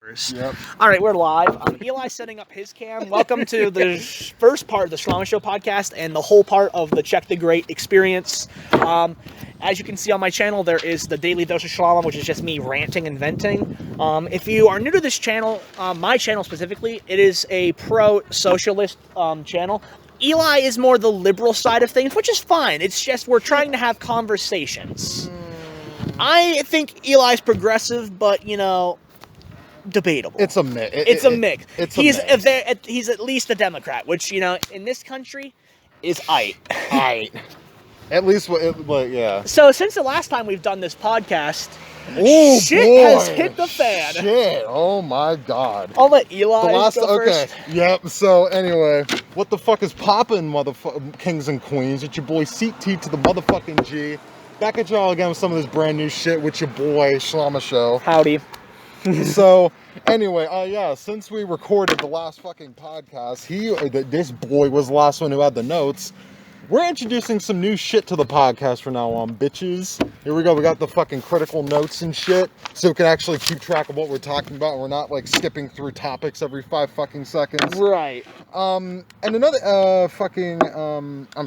Yep. All right, we're live. Eli's setting up his cam. Welcome to the first part of the Shlama Show podcast and the whole part of the Check the Great experience. As you can see on my channel, there is the Daily Dose of Shlama, which is just me ranting and venting. If you are new to this channel, my channel specifically, it is a pro-socialist channel. Eli is more the liberal side of things, which is fine. It's just we're trying to have conversations. I think Eli's progressive, but, you know, debatable. It's a mix. It's a mix. He's mix. at least a Democrat, which, you know, in this country is aight. At least, yeah. So since the last time we've done this podcast, shit has hit the fan. Shit! Oh my god. I'll let Eli go first. Yep. So anyway, what the fuck is poppin', motherfucking kings and queens? It's your boy CT to the motherfucking G. Back at y'all again with some of this brand new shit with your boy Shlama Show. Howdy. So anyway, yeah, since we recorded the last fucking podcast, this boy was the last one who had the notes. We're introducing some new shit to the podcast from now on, bitches. Here we go. We got the fucking critical notes and shit, so we can actually keep track of what we're talking about. We're not like skipping through topics every 5 fucking seconds. Right. And another I'm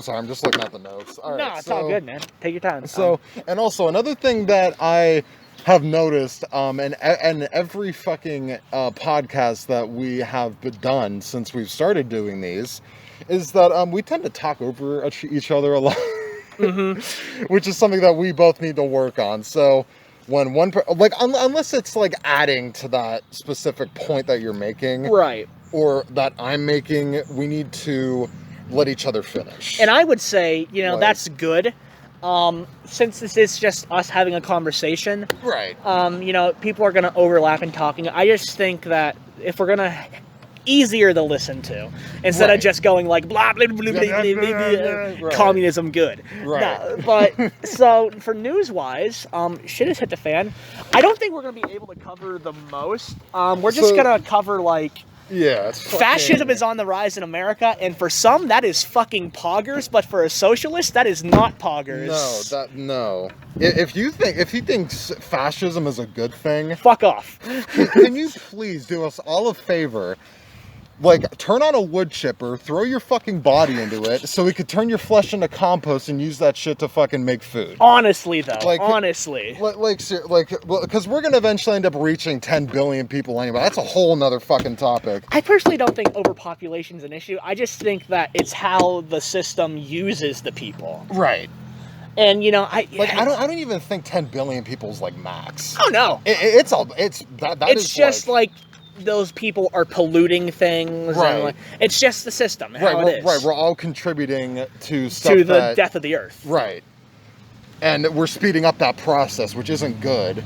sorry, I'm just looking at the notes. All right, it's all good, man. Take your time. So, and also another thing that I have noticed, and every fucking podcast that we have done since we've started doing these, is that we tend to talk over each other a lot, which is something that we both need to work on. So when unless it's like adding to that specific point that you're making, right, or that I'm making, we need to let each other finish. And I would say, you know, that's good. Since this is just us having a conversation, right? You know, people are gonna overlap in talking. I just think that if we're gonna easier to listen to instead of just going like blah blah blah blah, blah, blah, blah, communism good. Right. No, but so for news wise, shit has hit the fan. I don't think we're gonna be able to cover the most. We're just gonna cover like. Yeah, fascism is on the rise in America, and for some that is fucking poggers, but for a socialist that is not poggers. No. If you think fascism is a good thing, fuck off. Can you please do us all a favor? Like, turn on a wood chipper, throw your fucking body into it, so we could turn your flesh into compost and use that shit to fucking make food. Honestly, though. Like, because we're gonna eventually end up reaching 10 billion people anyway. That's a whole nother fucking topic. I personally don't think overpopulation is an issue. I just think that it's how the system uses the people. Right. And, you know, I don't even think 10 billion people is like max. Oh no. It's just like those people are polluting things. Right. And it's just the system. How it is. Right. We're all contributing to the death of the earth. Right. And we're speeding up that process, which isn't good.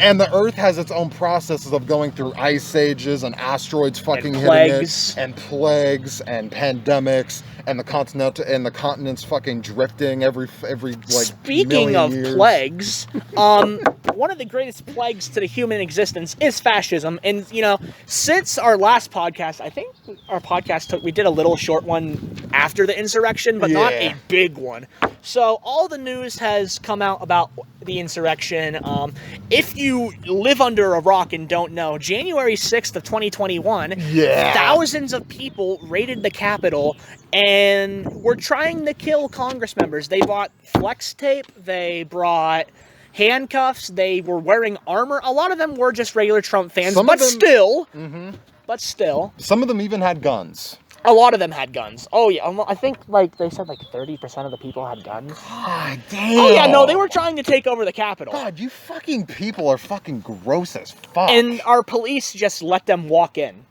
And the Earth has its own processes of going through ice ages and asteroids fucking hitting it, and plagues and pandemics, and the continents fucking drifting every like. Speaking of years. Plagues, one of the greatest plagues to the human existence is fascism. And you know, since our last podcast, I think we did a little short one after the insurrection, but not a big one. So all the news has come out about the insurrection. If you live under a rock and don't know, January 6th of 2021, thousands of people raided the Capitol and were trying to kill Congress members. They brought flex tape, they brought handcuffs, they were wearing armor. A lot of them were just regular Trump fans, but still. Some of them even had guns. A lot of them had guns. Oh, yeah. I think, like, they said, like, 30% of the people had guns. God damn. Oh, yeah, no, they were trying to take over the Capitol. God, you fucking people are fucking gross as fuck. And our police just let them walk in.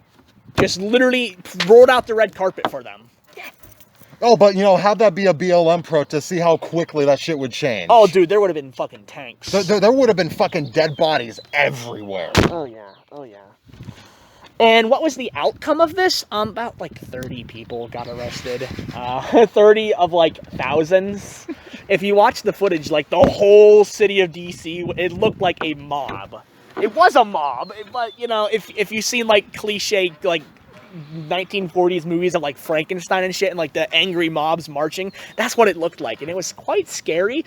Just literally rolled out the red carpet for them. Oh, but, you know, how'd that be a BLM protest? See how quickly that shit would change. Oh, dude, there would have been fucking tanks. There would have been fucking dead bodies everywhere. Oh, yeah. And what was the outcome of this? About like 30 people got arrested. 30 of like thousands. If you watch the footage, like the whole city of DC, it looked like a mob. It was a mob, but you know, if you've seen like cliche like 1940s movies of like Frankenstein and shit, and like the angry mobs marching, that's what it looked like, and it was quite scary.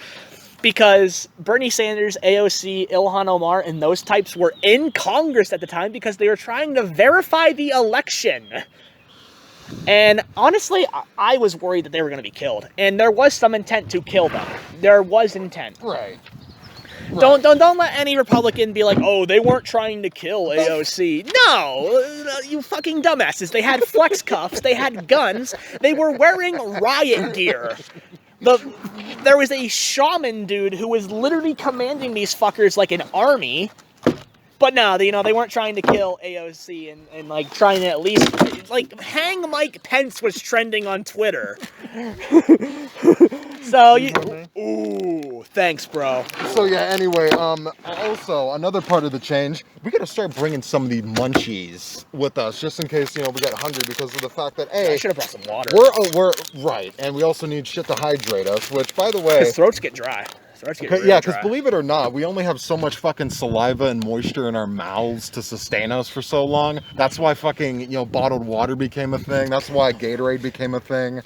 because Bernie Sanders, AOC, Ilhan Omar, and those types were in Congress at the time because they were trying to verify the election. And honestly, I was worried that they were going to be killed. And there was some intent to kill them. There was intent. Right. Don't let any Republican be like, oh, they weren't trying to kill AOC. No, you fucking dumbasses. They had flex cuffs. They had guns. They were wearing riot gear. There was a shaman dude who was literally commanding these fuckers like an army. But no, they weren't trying to kill AOC and like trying to at least like hang Mike Pence was trending on Twitter. So ooh, thanks, bro. So yeah, anyway, also another part of the change, we gotta start bringing some of the munchies with us, just in case, we get hungry, because of the fact that, I should have brought some water. We're right, and we also need shit to hydrate us, which, by the way... His throats get dry. Yeah, because believe it or not, we only have so much fucking saliva and moisture in our mouths to sustain us for so long. That's why fucking, bottled water became a thing. That's why Gatorade became a thing.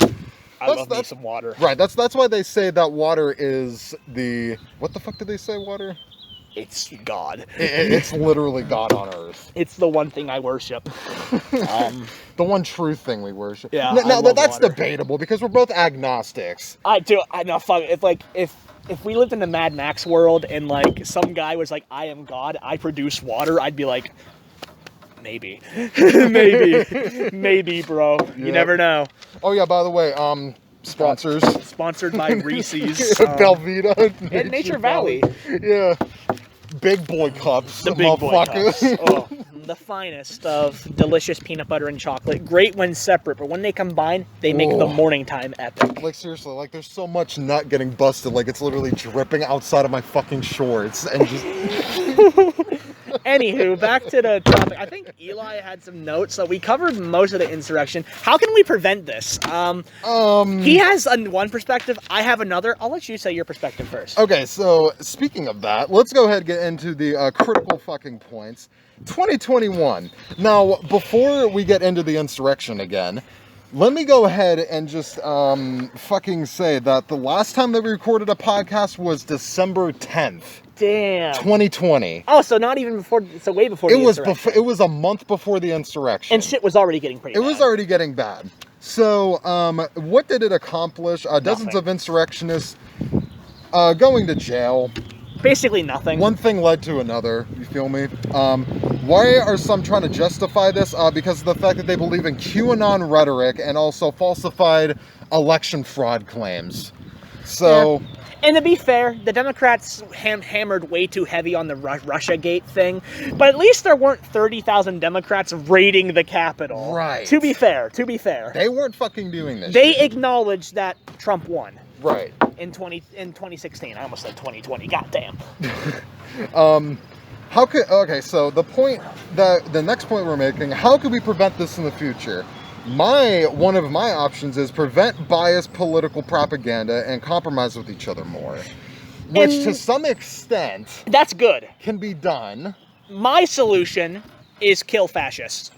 I love me some water. Right, that's why they say that water is the... What the fuck did they say water? It's God. It's literally God on earth. It's the one thing I worship. The one true thing we worship. Yeah, now that's water. Debatable, because we're both agnostics. I know, fuck. If we lived in the Mad Max world and like some guy was like, I am God, I produce water, I'd be like, maybe, maybe, bro. You never know. Oh yeah, by the way, sponsors. Sponsored by Reese's, Belvita, and Nature Valley. Yeah, big boy cups. The big boy cups. Oh, the finest of delicious peanut butter and chocolate. Great when separate, but when they combine, they make the morning time epic. Like seriously, like there's so much nut getting busted, like it's literally dripping outside of my fucking shorts and just. Anywho, back to the topic. I think Eli had some notes, so we covered most of the insurrection. How can we prevent this? He has one perspective. I have another. I'll let you say your perspective first. Okay, so speaking of that, let's go ahead and get into the critical fucking points. 2021. Now, before we get into the insurrection again, let me go ahead and just fucking say that the last time that we recorded a podcast was December 10th. Damn. 2020. Oh, so not even before, so way before the insurrection. It was a month before the insurrection. And shit was already getting pretty bad. It was already getting bad. So, what did it accomplish? Dozens of insurrectionists going to jail. Basically nothing. One thing led to another, you feel me? Why are some trying to justify this? Because of the fact that they believe in QAnon rhetoric and also falsified election fraud claims. So... Yeah. And to be fair, the Democrats hammered way too heavy on the Russiagate thing, but at least there weren't 30,000 Democrats raiding the Capitol. Right. To be fair. They weren't fucking doing this. They acknowledged that Trump won. Right. In 2016. I almost said 2020. Goddamn. Okay, so the next point we're making, how could we prevent this in the future? One of my options is prevent biased political propaganda and compromise with each other more. Which to some extent... That's good. ...can be done. My solution is kill fascists.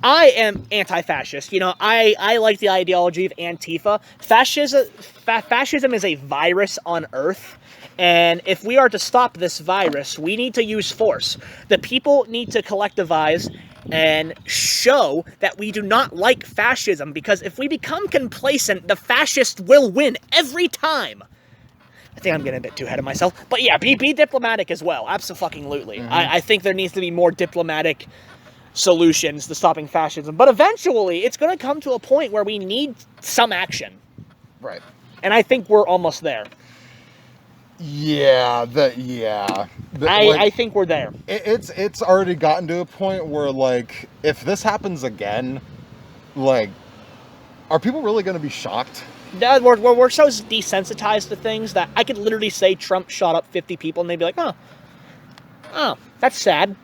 I am anti-fascist. I like the ideology of Antifa. Fascism is a virus on Earth. And if we are to stop this virus, we need to use force. The people need to collectivize and show that we do not like fascism, because if we become complacent, the fascists will win every time. I think I'm getting a bit too ahead of myself. But yeah, be diplomatic as well. Absolutely. Mm-hmm. I think there needs to be more diplomatic solutions to stopping fascism. But eventually, it's going to come to a point where we need some action. Right. And I think we're almost there. Yeah, I think we're there. It's already gotten to a point where, like, if this happens again, like, are people really going to be shocked? We're so desensitized to things that I could literally say Trump shot up 50 people and they'd be like, oh, that's sad.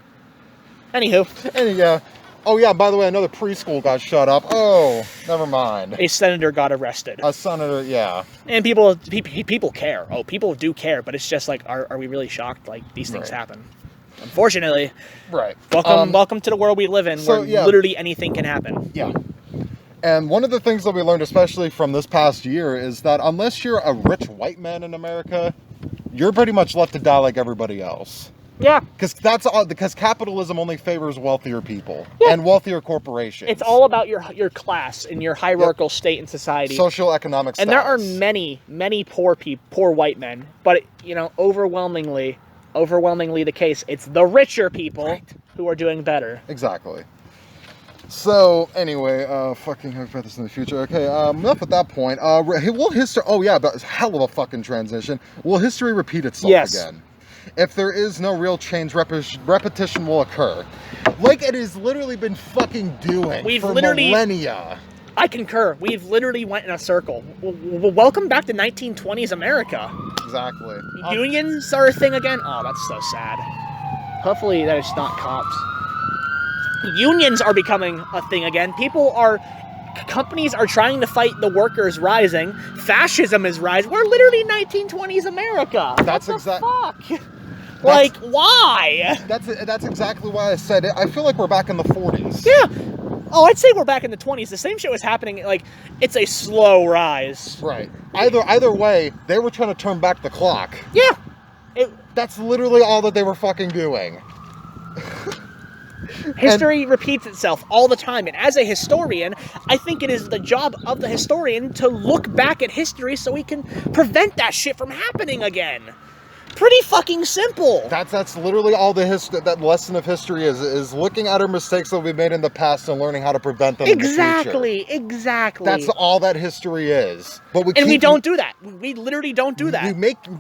Anywho. Oh yeah, by the way, another preschool got shut up. Oh, never mind. A senator got arrested. A senator, yeah. And people care. Oh, people do care, but it's just like, are we really shocked? Like, these things happen. Unfortunately. Right. Welcome to the world we live in, where literally anything can happen. Yeah. And one of the things that we learned, especially from this past year, is that unless you're a rich white man in America, you're pretty much left to die like everybody else. Yeah. Because capitalism only favors wealthier people and wealthier corporations. It's all about your class and your hierarchical state in society. Social economic status. And there are many poor white men, but overwhelmingly the case, it's the richer people who are doing better. Exactly. So anyway, fucking talk about this in the future. Okay, enough at that point. Will history? Oh yeah, but it's a hell of a fucking transition. Will history repeat itself again? If there is no real change, repetition will occur. Like it has literally been fucking doing for millennia. I concur. We've literally went in a circle. Welcome back to 1920s America. Exactly. Unions are a thing again? Oh, that's so sad. Hopefully that it's not cops. Unions are becoming a thing again. Companies are trying to fight the workers rising. Fascism is rising. We're literally 1920s America. That's exactly. Fuck? Like, why? That's exactly why I said it. I feel like we're back in the 40s. Yeah. Oh, I'd say we're back in the 20s. The same shit was happening. Like, it's a slow rise. Right. Either way, they were trying to turn back the clock. Yeah. That's literally all that they were fucking doing. History repeats itself all the time, and as a historian, I think it is the job of the historian to look back at history so he can prevent that shit from happening again. Pretty fucking simple. That's literally all that lesson of history is looking at our mistakes that we've made in the past and learning how to prevent them in the future. Exactly. That's all that history is. But we don't do that. We literally don't do that.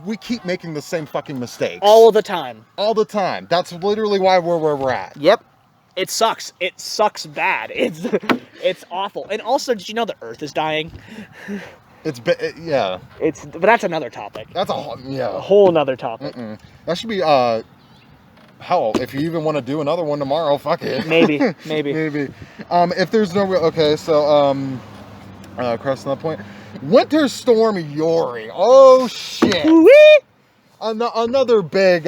We keep making the same fucking mistakes. All the time. All the time. That's literally why we're where we're at. Yep. It sucks. It sucks bad. It's awful. And also, did you know the Earth is dying? Yeah. But that's another topic. That's a whole nother topic. That should be hell. If you even want to do another one tomorrow, fuck it. Maybe. If there's no real crossing that point. Winter Storm Yuri. Oh shit. Wee! Another big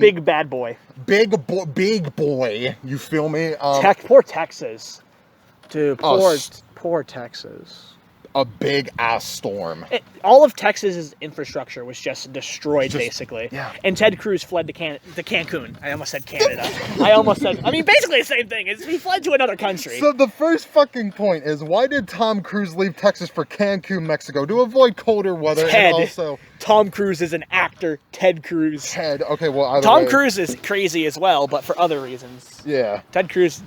big bad boy. Big boy. You feel me? Poor Texas. Dude, poor Texas. A big ass storm. All of Texas's infrastructure was just destroyed, basically. Yeah. And Ted Cruz fled to Cancun. I almost said Canada. I mean, basically the same thing. He fled to another country. So the first fucking point is, why did Tom Cruise leave Texas for Cancun, Mexico? To avoid colder weather. And also, Tom Cruise is an actor. Ted Cruz. Okay, well, either Tom way. Cruise is crazy as well, but for other reasons. Yeah. Tom Cruise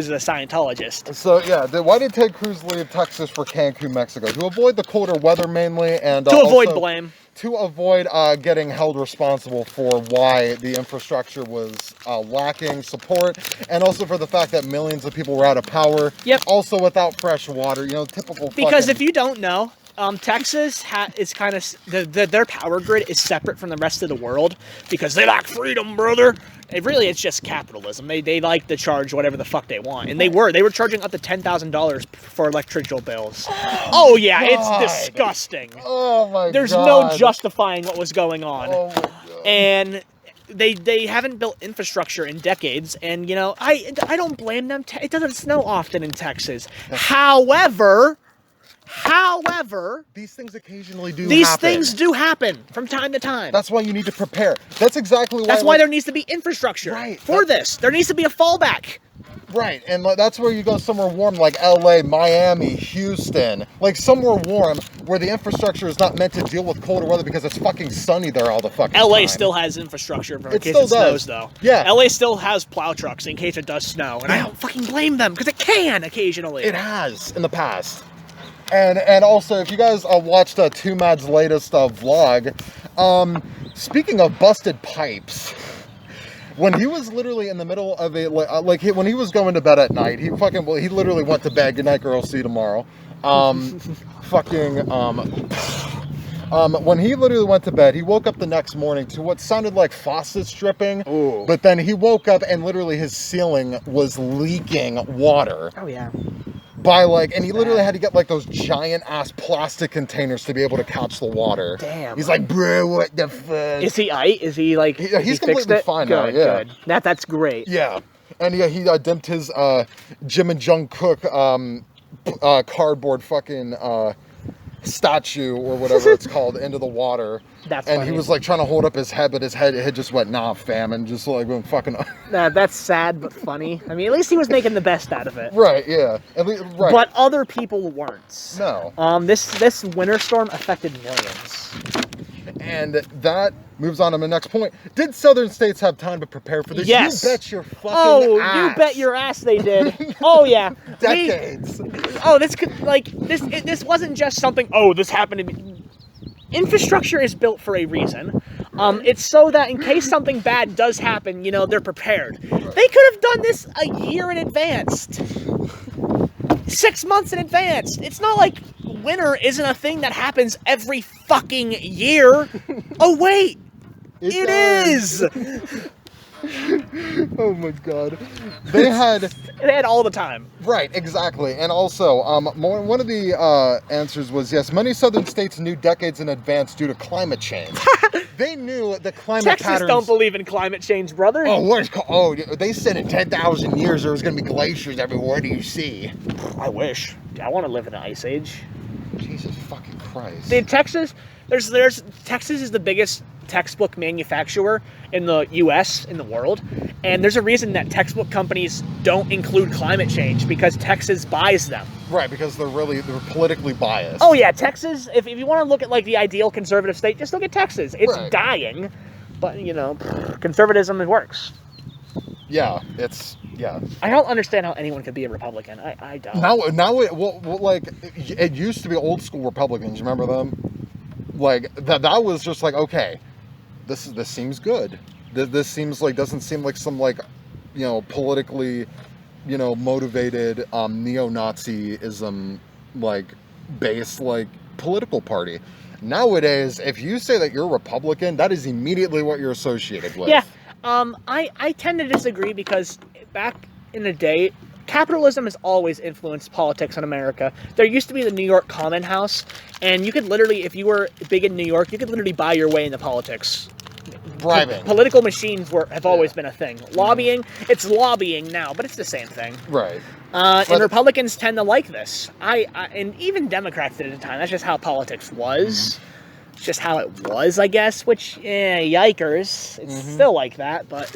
is a Scientologist. So yeah, why did Ted Cruz leave Texas for Cancun, Mexico? To avoid the colder weather mainly, and to avoid blame. To avoid getting held responsible for why the infrastructure was lacking support, and also for the fact that millions of people were out of power. Yep. Also without fresh water, typical. Because if you don't know, Texas is kind of their power grid is separate from the rest of the world because they lack freedom, brother. It's just capitalism. They like to charge whatever the fuck they want, and they were charging up to $10,000 for electrical bills. Oh yeah, God. It's disgusting. Oh my God. There's no justifying what was going on. Oh my God. And they haven't built infrastructure in decades, and I don't blame them. It doesn't snow often in Texas. However, these things occasionally do things do happen from time to time. That's why you need to prepare. That's exactly why. That's why there needs to be infrastructure for this. There needs to be a fallback. Right, and that's where you go somewhere warm like LA, Miami, Houston. Like somewhere warm where the infrastructure is not meant to deal with colder weather because it's fucking sunny there all the fucking LA time. Still has infrastructure in case still it snows, though. Yeah. LA still has plow trucks in case it does snow, and I don't fucking blame them because it can occasionally. It has in the past. And also, if you guys watched Two Mad's latest vlog, speaking of busted pipes, when he was literally in the middle of when he was going to bed at night, he literally went to bed. Good night, girl. See you tomorrow. When he literally went to bed, he woke up the next morning to what sounded like faucets dripping. Ooh. But then he woke up and literally his ceiling was leaking water. Oh yeah. And he literally had to get those giant ass plastic containers to be able to catch the water. Damn. He's like, bro, what the fuck? Is he aight? Is he he's completely fine now, yeah. Good. That's great. Yeah. And yeah, he dumped his Jim and Jungkook cardboard fucking statue or whatever it's called into the water. That's and funny. he was like trying to hold up his head, but his head just went, nah, fam, and just like went fucking. That's sad but funny. I mean, at least he was making the best out of it. Right, yeah. At least, right. But other people weren't. No. This winter storm affected millions. And that moves on to my next point. Did southern states have time to prepare for this? Yes. You bet your fucking ass. You bet your ass they did. Oh yeah. Decades. This wasn't just something, this happened to me. Infrastructure is built for a reason. It's so that in case something bad does happen, they're prepared. They could have done this a year in advance. 6 months in advance. It's not like winter isn't a thing that happens every fucking year. Oh, wait. It is. Oh my god. They had all the time. Right, exactly. And also, one of the answers was yes, many southern states knew decades in advance due to climate change. They knew the climate Texas patterns. don't believe in climate change, brother. They said in 10,000 years there was going to be glaciers everywhere. What do you see? I wish. I want to live in an ice age. Jesus fucking Christ. Dude, Texas, Texas is the biggest textbook manufacturer in the U.S., in the world, and there's a reason that textbook companies don't include climate change, because Texas buys them. Right, because they're politically biased. Oh yeah, Texas, if you want to look at like the ideal conservative state, just look at Texas. It's right. dying, but conservatism, it works. Yeah, I don't understand how anyone could be a Republican. I don't. Now it used to be old school Republicans. You remember them? Like that was just like, okay, this seems good. This seems like doesn't seem like some politically motivated neo-Nazism based political party. Nowadays, if you say that you're Republican, that is immediately what you're associated with. Yeah. I tend to disagree, because back in the day, capitalism has always influenced politics in America. There used to be the New York Common House, and you could literally, if you were big in New York, you could literally buy your way into politics. Bribing. Political machines have always been a thing. Lobbying, it's lobbying now, but it's the same thing. Right. And Republicans tend to like this. And even Democrats did at the time. That's just how politics was. It's just how it was, I guess, which, yikers. It's still like that, but...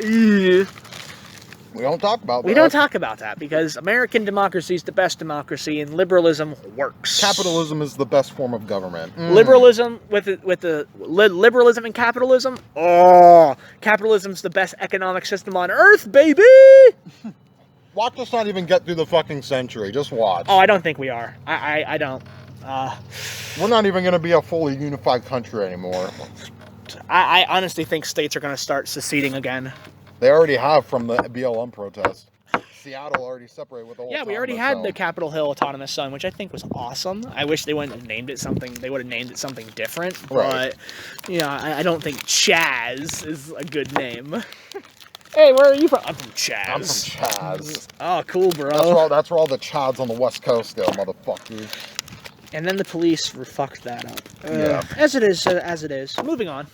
We don't talk about that. We don't talk about that, because American democracy is the best democracy, and liberalism works. Capitalism is the best form of government. Liberalism liberalism and capitalism. Capitalism's the best economic system on earth, baby. Watch us not even get through the fucking century. Just watch. Oh, I don't think we are. I don't. We're not even going to be a fully unified country anymore. I honestly think states are going to start seceding again. They already have from the BLM protest. Seattle already separated with the whole. Yeah, we already had the Capitol Hill Autonomous Zone, which I think was awesome. I wish they wouldn't have named it something. They would have named it something different. Right. But I don't think Chaz is a good name. Hey, where are you from? I'm from Chaz. I'm from Chaz. Oh, cool, bro. That's where all the Chads on the West Coast go, motherfucker. And then the police fucked that up. Yeah. As it is. Moving on.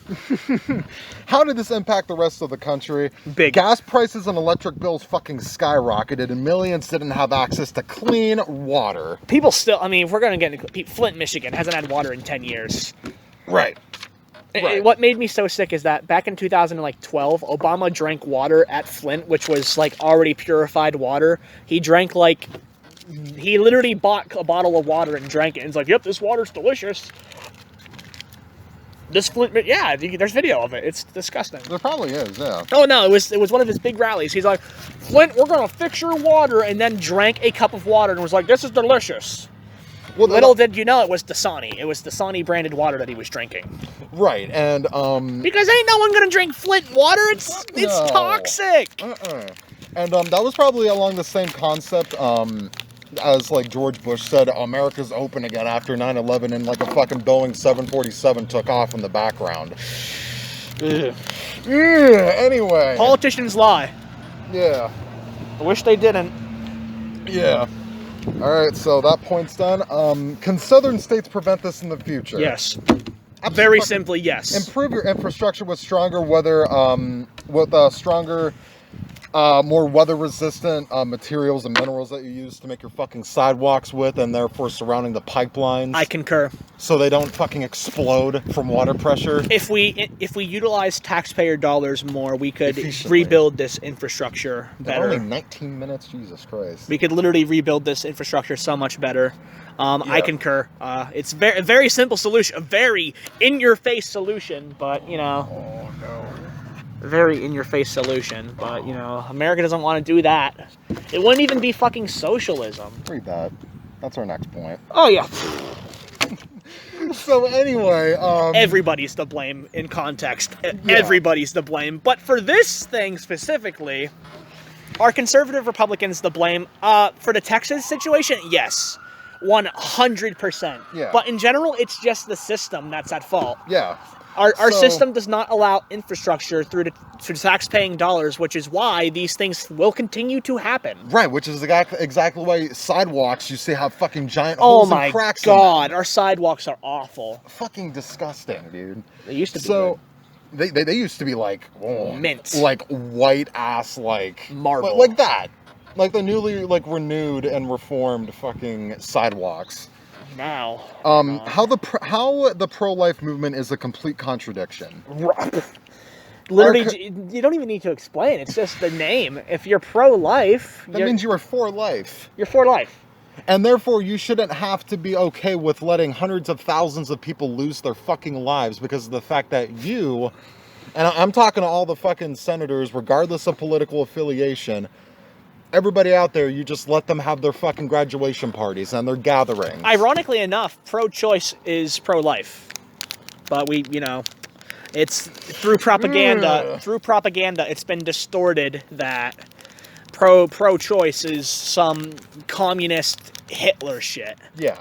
How did this impact the rest of the country? Big. Gas prices and electric bills fucking skyrocketed, and millions didn't have access to clean water. People still, if we're going to get into Flint, Michigan hasn't had water in 10 years. Right. What made me so sick is that back in 2012, Obama drank water at Flint, which was already purified water. He literally bought a bottle of water and drank it, and he's like, yep, this water's delicious. This Flint, yeah, there's video of it. It's disgusting. There probably is, yeah. Oh no, it was one of his big rallies. He's like, Flint, we're gonna fix your water, and then drank a cup of water and was like, this is delicious. Well, little did you know it was Dasani. It was Dasani branded water that he was drinking. Right, and because ain't no one gonna drink Flint water. It's toxic. And that was probably along the same concept. As George Bush said, America's open again after 9/11, and a fucking Boeing 747 took off in the background. Anyway. Politicians lie. Yeah. I wish they didn't. Yeah. All right, so that point's done. Can southern states prevent this in the future? Yes. Very simply, yes. Improve your infrastructure with stronger weather, stronger More weather-resistant materials and minerals that you use to make your fucking sidewalks with, and therefore surrounding the pipelines. I concur. So they don't fucking explode from water pressure. If we utilize taxpayer dollars more, we could Efficiently. rebuild this infrastructure better. Only 19 minutes, Jesus Christ. We could literally rebuild this infrastructure so much better. I concur. It's a very simple solution, a very in-your-face solution, but, you know... Oh, no. Very in-your-face solution, but, you know, America doesn't want to do that. It wouldn't even be fucking socialism. Read that. That's our next point. Oh, yeah. So anyway, Everybody's to blame in context. Yeah. Everybody's to blame. But for this thing specifically, are conservative Republicans to blame? For the Texas situation, yes. 100%. Yeah. But in general, it's just the system that's at fault. yeah. Our So- system does not allow infrastructure through tax-paying dollars, which is why these things will continue to happen. Right, which is exactly why sidewalks, you see how fucking giant Oh holes my and cracks in them. god, our sidewalks are awful. Fucking disgusting, dude. They used to be So, they used to be like, Mint. like white ass, like Marble. like that, like the newly like renewed and reformed fucking sidewalks. good. Now. How the pro-life movement is a complete contradiction. Literally, you don't even need to explain. It's just the name. If you're pro-life, That means you are for life. you're for life. And therefore, you shouldn't have to be okay with letting hundreds of thousands of people lose their fucking lives because of the fact that you, and I'm talking to all the fucking senators, regardless of political affiliation, everybody out there, you just let them have their fucking graduation parties and their gatherings. Ironically enough, pro-choice is pro-life. But we, you know, it's through propaganda. Through propaganda, it's been distorted that pro-choice is some communist Hitler shit. Yeah.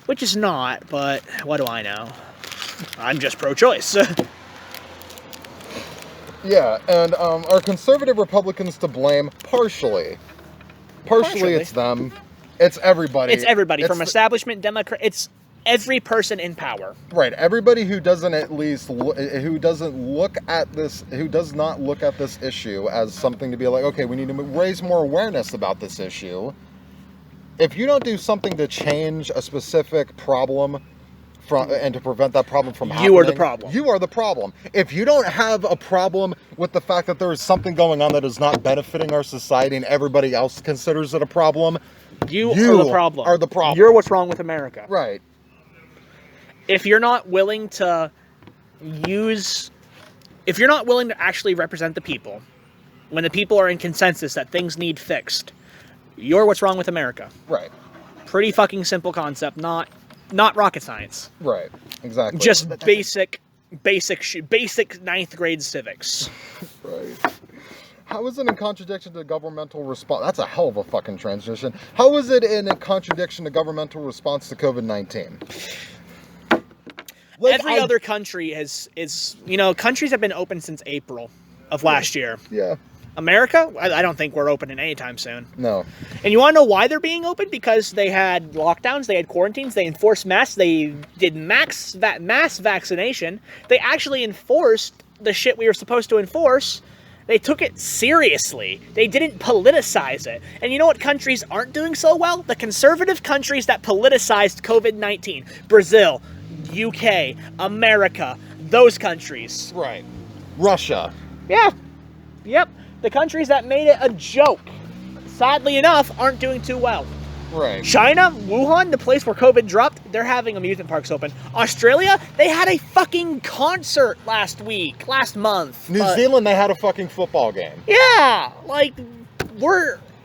Which is not, but what do I know? I'm just pro-choice. Yeah, and are conservative Republicans to blame? Partially. Partially, it's them. It's everybody. It's everybody, from It's- establishment, Democrat. It's every person in power. Right, everybody who doesn't at least who doesn't look at this, who does not look at this issue as something to be like, okay, we need to raise more awareness about this issue. If you don't do something to change a specific problem and to prevent that problem from happening, You are the problem. You are the problem. If you don't have a problem with the fact that there is something going on that is not benefiting our society and everybody else considers it a problem, You are the problem. are the problem. You're what's wrong with America. Right. If you're not willing to if you're not willing to actually represent the people, when the people are in consensus that things need fixed, you're what's wrong with America. Right. Pretty fucking simple concept, not rocket science. Right. Exactly. Just basic ninth grade civics. Right. How is it in contradiction to governmental response? That's a hell of a fucking transition. How is it in a contradiction to governmental response to COVID-19? Every other country countries have been open since April of last year. Yeah. America, I don't think we're opening anytime soon. No. And you want to know why they're being open? Because they had lockdowns, they had quarantines, they enforced masks, they did mass vaccination. They actually enforced the shit we were supposed to enforce. They took it seriously. They didn't politicize it. And you know what countries aren't doing so well? The conservative countries that politicized COVID-19. Brazil, UK, America, those countries. Right. Russia. Yeah. Yep. The countries that made it a joke, sadly enough, aren't doing too well. Right. China, Wuhan, the place where COVID dropped, they're having amusement parks open. Australia, they had a fucking concert last month. New Zealand, they had a fucking football game. Yeah, like,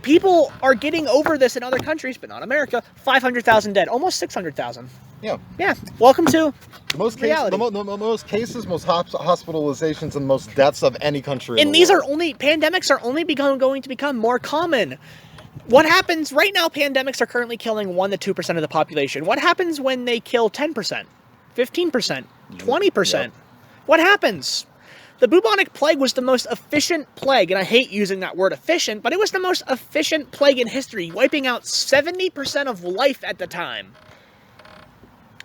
people are getting over this in other countries, but not America. 500,000 dead, almost 600,000. Yeah. Yeah, welcome to Most cases, reality. the most cases, most hospitalizations, and most deaths of any country. And these pandemics are only going to become more common. What happens right now? Pandemics are currently killing 1 to 2% of the population. What happens when they kill 10%, 15%, 20%? Yep. What happens? The bubonic plague was the most efficient plague, and I hate using that word efficient, but it was the most efficient plague in history, wiping out 70% of life at the time.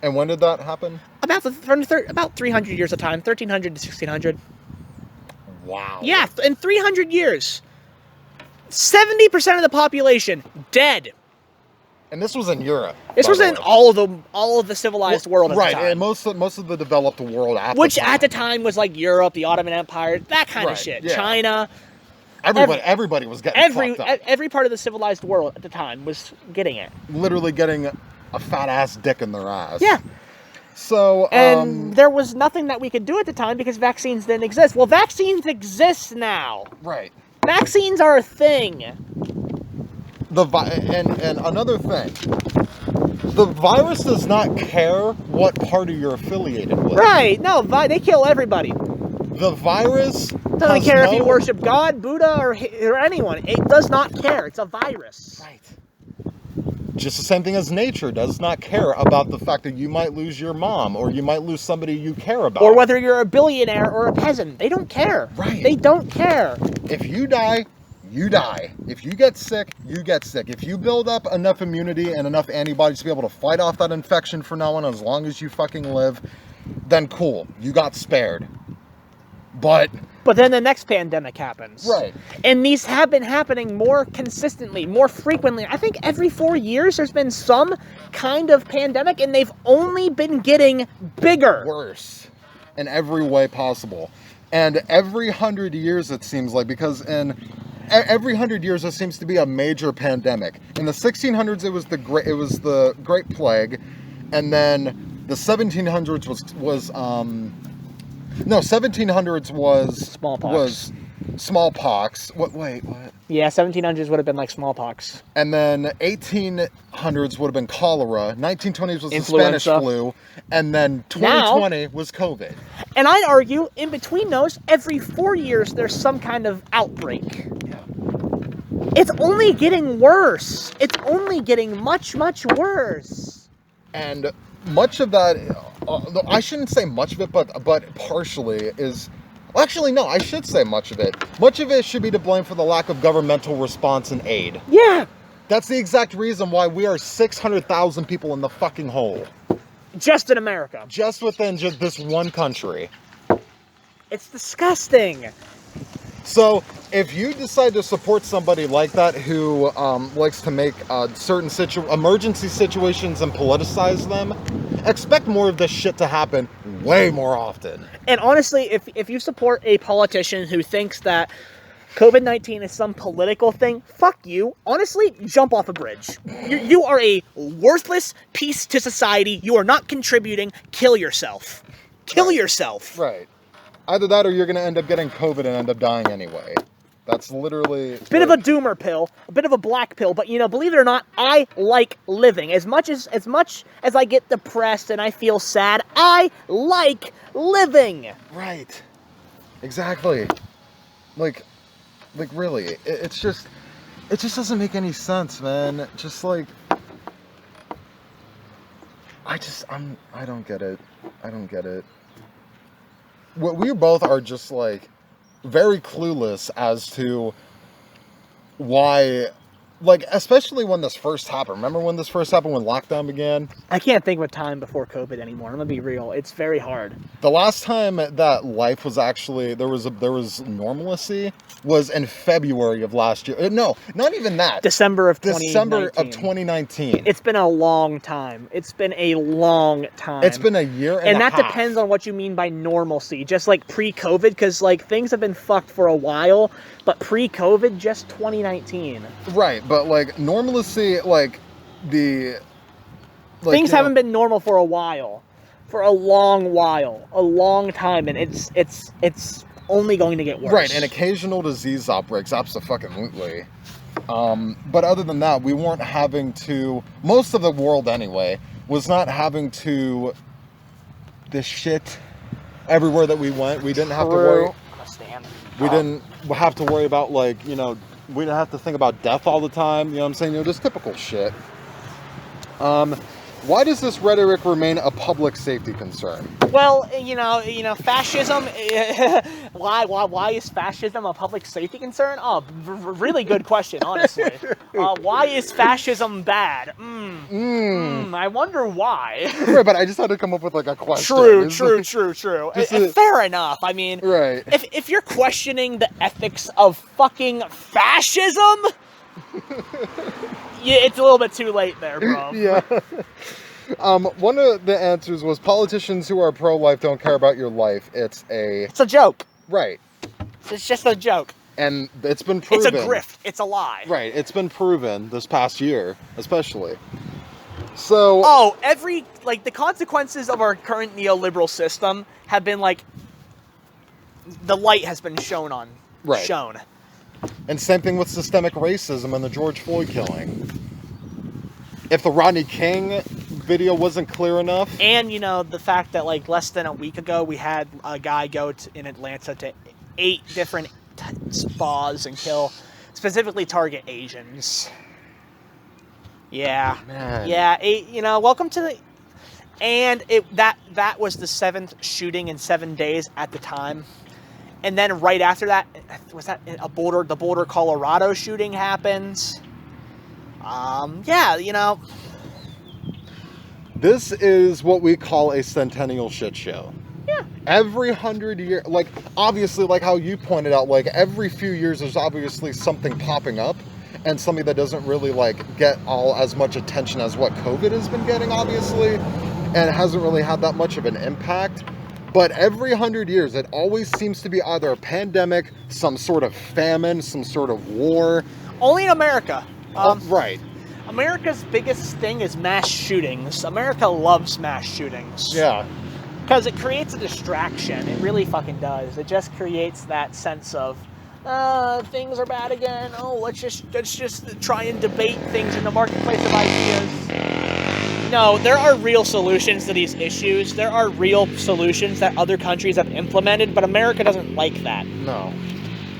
And when did that happen? About 300 years of time, 1300 to 1600. Wow. Yeah, in 300 years. 70% of the population dead. And this was in Europe. This was by the in way. all of the civilized world at the Right, time. and most of the developed world at Which the time. at the time was like Europe, the Ottoman Empire, that kind Right, of shit. yeah. China. Everybody was getting fucked up. Every part of the civilized world at the time was getting it. Literally getting a fat ass dick in their ass. Yeah. So, And there was nothing that we could do at the time because vaccines didn't exist. Well, vaccines exist now. right. Vaccines are a thing. And another thing, the virus does not care what party you're affiliated with. Right. No, they kill everybody. The virus Doesn't care if you worship God, Buddha, or anyone. It does not care. It's a virus. Right. Just the same thing as nature does not care about the fact that you might lose your mom or you might lose somebody you care about. Or whether you're a billionaire or a peasant. They don't care. Right. They don't care. If you die, you die. If you get sick, you get sick. If you build up enough immunity and enough antibodies to be able to fight off that infection from now on, as long as you fucking live, then cool. You got spared. But then the next pandemic happens. Right. And these have been happening more consistently, more frequently. I think every 4 years there's been some kind of pandemic, and they've only been getting bigger. Worse in every way possible. And every 100 years it seems like, because in every 100 years there seems to be a major pandemic. In the 1600s it was the Great Plague, and then the 1700s was smallpox. What? Yeah, 1700s would have been like smallpox. And then 1800s would have been cholera. 1920s was Influenza. the Spanish flu, and then 2020 was COVID. And I argue, in between those, every 4 years there's some kind of outbreak. Yeah. It's only getting worse. It's only getting much, much worse. And much of that, I shouldn't say much of it, but partially is. Well, actually, no, I should say much of it. Much of it should be to blame for the lack of governmental response and aid. Yeah. That's the exact reason why we are 600,000 people in the fucking hole. Just in America. Just within just this one country. It's disgusting. So, if you decide to support somebody like that who likes to make certain emergency situations and politicize them, expect more of this shit to happen way more often. And honestly, if you support a politician who thinks that COVID-19 is some political thing, fuck you. Honestly, jump off a bridge. You are a worthless piece to society. You are not contributing. Kill yourself. Kill yourself. Right. Either that or you're going to end up getting COVID and end up dying anyway. That's literally... Bit of a doomer pill, a bit of a black pill, but believe it or not, I like living. As much as I get depressed and I feel sad, I like living. Right. Exactly. Like really, it just doesn't make any sense, man. Just like, I don't get it. I don't get it. We both are just like very clueless as to why, like, especially when this first happened. Remember when this first happened, when lockdown began? I can't think of a time before COVID anymore. I'm gonna be real. It's very hard. The last time that life was actually, there was normalcy was in February of last year. No, not even that. December of 2019. It's been a long time. It's been a long time. It's been a year and a half. And that depends on what you mean by normalcy. Just like pre-COVID, because like things have been fucked for a while, but pre-COVID, just 2019. Right, but like normalcy, like things haven't been normal for a while, for a long time, and it's only going to get worse. Right, and occasional disease outbreaks, absolutely. But other than that, we weren't having to. Most of the world, anyway, was not having to. This shit everywhere that we went, we didn't have to worry. We didn't have to worry about we didn't have to think about death all the time. You know what I'm saying? Just typical shit. Why does this rhetoric remain a public safety concern? Well, fascism. Why is fascism a public safety concern? Oh, really good question, honestly. Why is fascism bad? I wonder why. Right, but I just had to come up with like a question. True. Fair enough. I mean, right. If you're questioning the ethics of fucking fascism. Yeah, it's a little bit too late there, bro. Yeah. One of the answers was politicians who are pro-life don't care about your life. It's a joke. Right. It's just a joke. And it's been proven. It's a grift. It's a lie. Right. It's been proven this past year, especially. So. Oh, the consequences of our current neoliberal system have been the light has been shown on. Right. Shown. And same thing with systemic racism and the George Floyd killing. If the Rodney King video wasn't clear enough. And, the fact that, less than a week ago, we had a guy go in Atlanta to 8 different spas and specifically target Asians. Yeah. Man. Yeah, welcome to the... And that was the 7th shooting in 7 days at the time. And then right after that, was that the Boulder, Colorado shooting happens? This is what we call a centennial shit show. Yeah. Every 100 years, obviously, how you pointed out, every few years there's obviously something popping up, and something that doesn't really, get all as much attention as what COVID has been getting, obviously, and it hasn't really had that much of an impact. But every 100 years, it always seems to be either a pandemic, some sort of famine, some sort of war. Only in America. Right. America's biggest thing is mass shootings. America loves mass shootings. Yeah. Because it creates a distraction. It really fucking does. It just creates that sense of, things are bad again. Oh, let's just try and debate things in the marketplace of ideas. No, there are real solutions to these issues. There are real solutions that other countries have implemented, but America doesn't like that. No.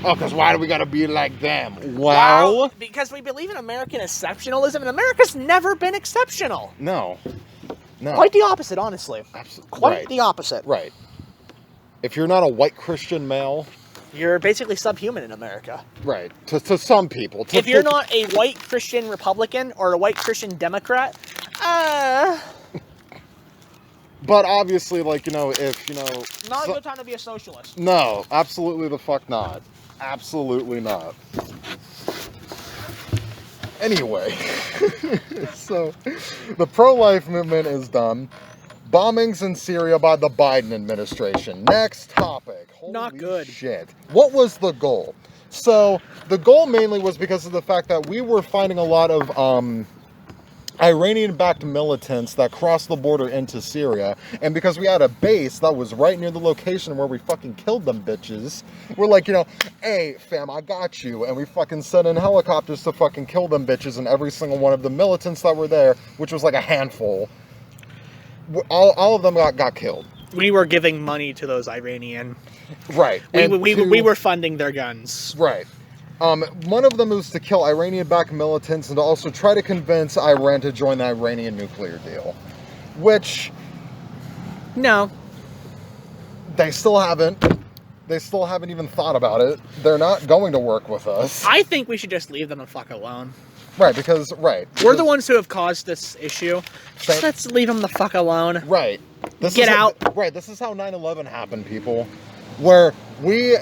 Oh, because why do we gotta be like them? Well, because we believe in American exceptionalism, and America's never been exceptional. No. Quite the opposite, honestly. Absolutely. Quite the opposite. Right. If you're not a white Christian male... You're basically subhuman in America. Right. To some people. If you're not a white Christian Republican or a white Christian Democrat... But obviously, if, Not a good time to be a socialist. No, absolutely the fuck not. Absolutely not. Anyway, so the pro-life movement is done. Bombings in Syria by the Biden administration. Next topic. Holy not good. Shit. What was the goal? So the goal mainly was because of the fact that we were finding a lot of Iranian-backed militants that crossed the border into Syria, and because we had a base that was right near the location where we fucking killed them bitches, we're like, hey, fam, I got you, and we fucking sent in helicopters to fucking kill them bitches, and every single one of the militants that were there, which was like a handful, all of them got killed. We were giving money to those Iranian... Right. We were funding their guns. Right. One of them was to kill Iranian-backed militants and to also try to convince Iran to join the Iranian nuclear deal. Which... No. They still haven't. They still haven't even thought about it. They're not going to work with us. I think we should just leave them the fuck alone. Right, because... Right. We're the ones who have caused this issue. Just let's leave them the fuck alone. Right. Get out. Right, this is how 9/11 happened, people. Where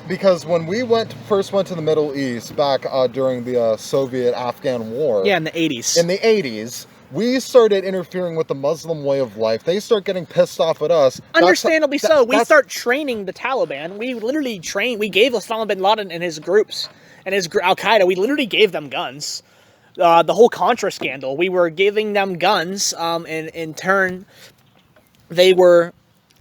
because when we first went to the Middle East back during the Soviet-Afghan war. Yeah, in the 80s. In the 80s, we started interfering with the Muslim way of life. They start getting pissed off at us. Understandably so. We start training the Taliban. We literally we gave Osama bin Laden and his groups, and his Al-Qaeda, we literally gave them guns. The whole Contra scandal, we were giving them guns, and in turn, they were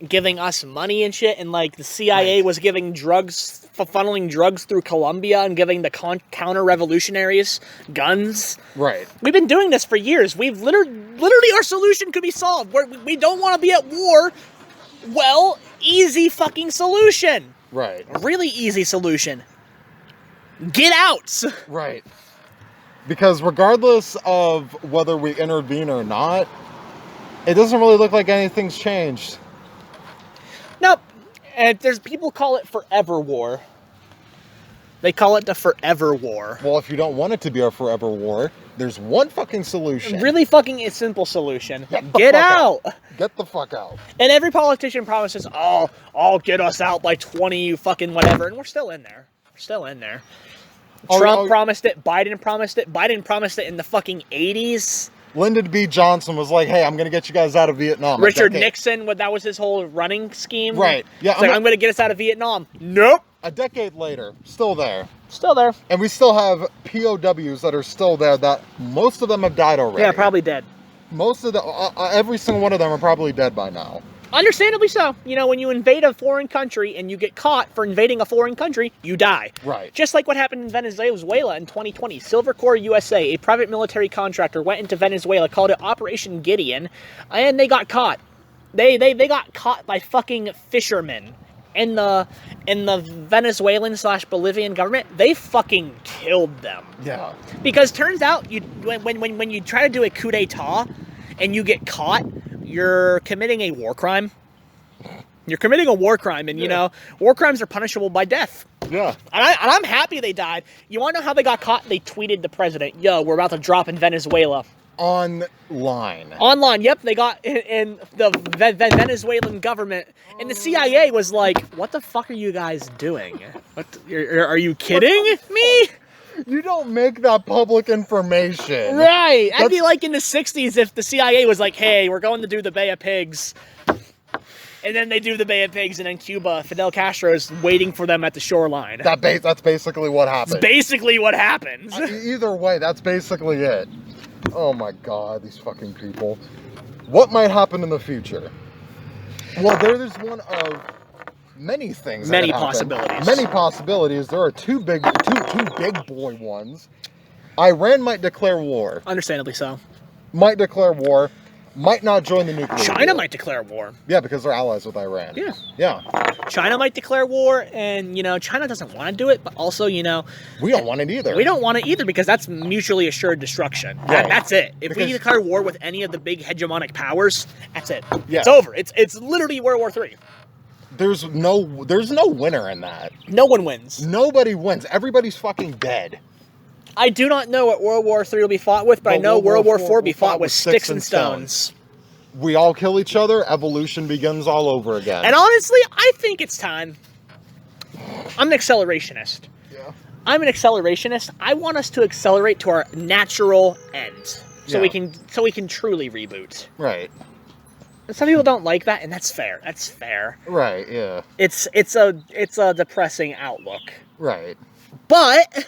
giving us money and shit, and the CIA was giving drugs, funneling drugs through Colombia and giving the counter-revolutionaries guns. Right. We've been doing this for years. We've literally our solution could be solved. We don't want to be at war. Well, easy fucking solution. Right. A really easy solution. Get out. Right. Because regardless of whether we intervene or not, It doesn't really look like anything's changed. Nope. And there's people call it forever war. They call it the forever war. Well, if you don't want it to be a forever war, there's one fucking solution. Really fucking a simple solution. Get out. Get the fuck out. And every politician promises, oh, I'll get us out by 20 fucking whatever. And we're still in there. We're still in there. Trump promised it. Biden promised it. Biden promised it in the fucking 80s. Lyndon B. Johnson was like, hey, I'm going to get you guys out of Vietnam. Richard Nixon, that was his whole running scheme. Right. Yeah. I'm going to get us out of Vietnam. Nope. A decade later, still there. Still there. And we still have POWs that are still there that most of them have died already. Yeah, probably dead. Most of the, every single one of them are probably dead by now. Understandably so. You know, when you invade a foreign country and you get caught for invading a foreign country, you die. Right. Just like what happened in Venezuela in 2020. Silver Corps USA, a private military contractor, went into Venezuela, called it Operation Gideon, and they got caught. They got caught by fucking fishermen. In the Venezuelan/Bolivian government, they fucking killed them. Yeah. Because turns out, when you try to do a coup d'etat and you get caught, you're committing a war crime. You're committing a war crime, and you know, war crimes are punishable by death. Yeah. And I'm happy they died. You want to know how they got caught? They tweeted the president, yo, we're about to drop in Venezuela. Online, yep. They got in the Venezuelan government, and the CIA was like, "What the fuck are you guys doing? Are you kidding me? You don't make that public information." Right. I'd be like in the 60s if the CIA was like, "Hey, we're going to do the Bay of Pigs." And then they do the Bay of Pigs, and in Cuba, Fidel Castro is waiting for them at the shoreline. That's basically what happened. It's basically what happens. Either way, that's basically it. Oh my god, these fucking people. What might happen in the future? Well, there's one of many things. Many possibilities. Many possibilities. There are two big boy ones. Iran might declare war. Understandably so. Might declare war. Might not join the nuclear China deal. might declare war. Yeah, because they're allies with Iran. Yeah. Yeah. China might declare war, and, you know, China doesn't want to do it, but also, you know... We don't want it either. We don't want it either, because that's mutually assured destruction. Right. That's it. If we declare war with any of the big hegemonic powers, that's it. Yeah. It's over. It's literally World War III. There's no winner in that. No one wins. Nobody wins. Everybody's fucking dead. I do not know what World War III will be fought with, but I know World War IV will be fought with sticks and stones. We all kill each other, evolution begins all over again. And honestly, I think it's time. I'm an accelerationist. Yeah. I'm an accelerationist. I want us to accelerate to our natural end. So we can truly reboot. Right. And some people don't like that, and that's fair. That's fair. Right, yeah. It's a depressing outlook. Right. But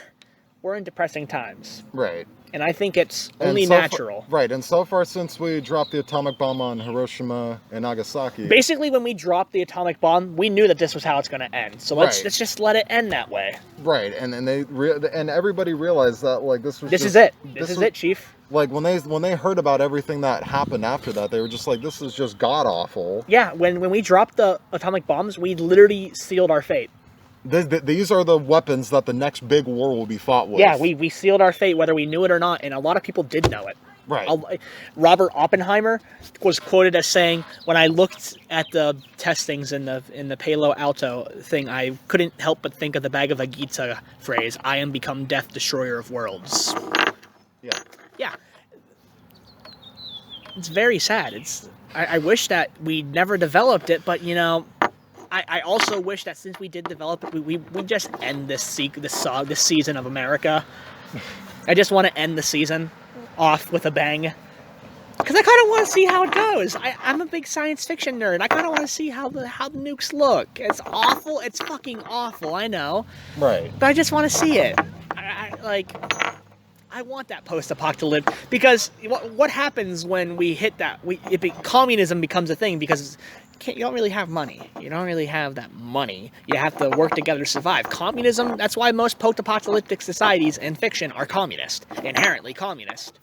we're in depressing times. Right. And I think it's only natural. Right, and so far since we dropped the atomic bomb on Hiroshima and Nagasaki... Basically, when we dropped the atomic bomb, we knew that this was how it's going to end. So let's just let it end that way. Right, and everybody realized that, like, this was This is it. This is it, Chief. Like, when they heard about everything that happened after that, they were just like, this is just god-awful. Yeah, when we dropped the atomic bombs, we literally sealed our fate. These are the weapons that the next big war will be fought with. Yeah, we sealed our fate, whether we knew it or not, and a lot of people did know it. Right. Robert Oppenheimer was quoted as saying, "When I looked at the testings in the Palo Alto thing, I couldn't help but think of the Bhagavad Gita phrase, 'I am become death, destroyer of worlds.'" Yeah. Yeah. It's very sad. I wish that we never developed it, but, you know... I also wish that since we did develop it, we just end this season of America. I just want to end the season off with a bang. Because I kind of want to see how it goes. I'm a big science fiction nerd. I kind of want to see how the nukes look. It's awful. It's fucking awful, I know. Right. But I just want to see it. I want that post-apocalypse, because what happens when we hit that? Communism becomes a thing, because you don't really have money. You don't really have that money. You have to work together to survive. Communism, that's why most post-apocalyptic societies in fiction are communist, inherently communist.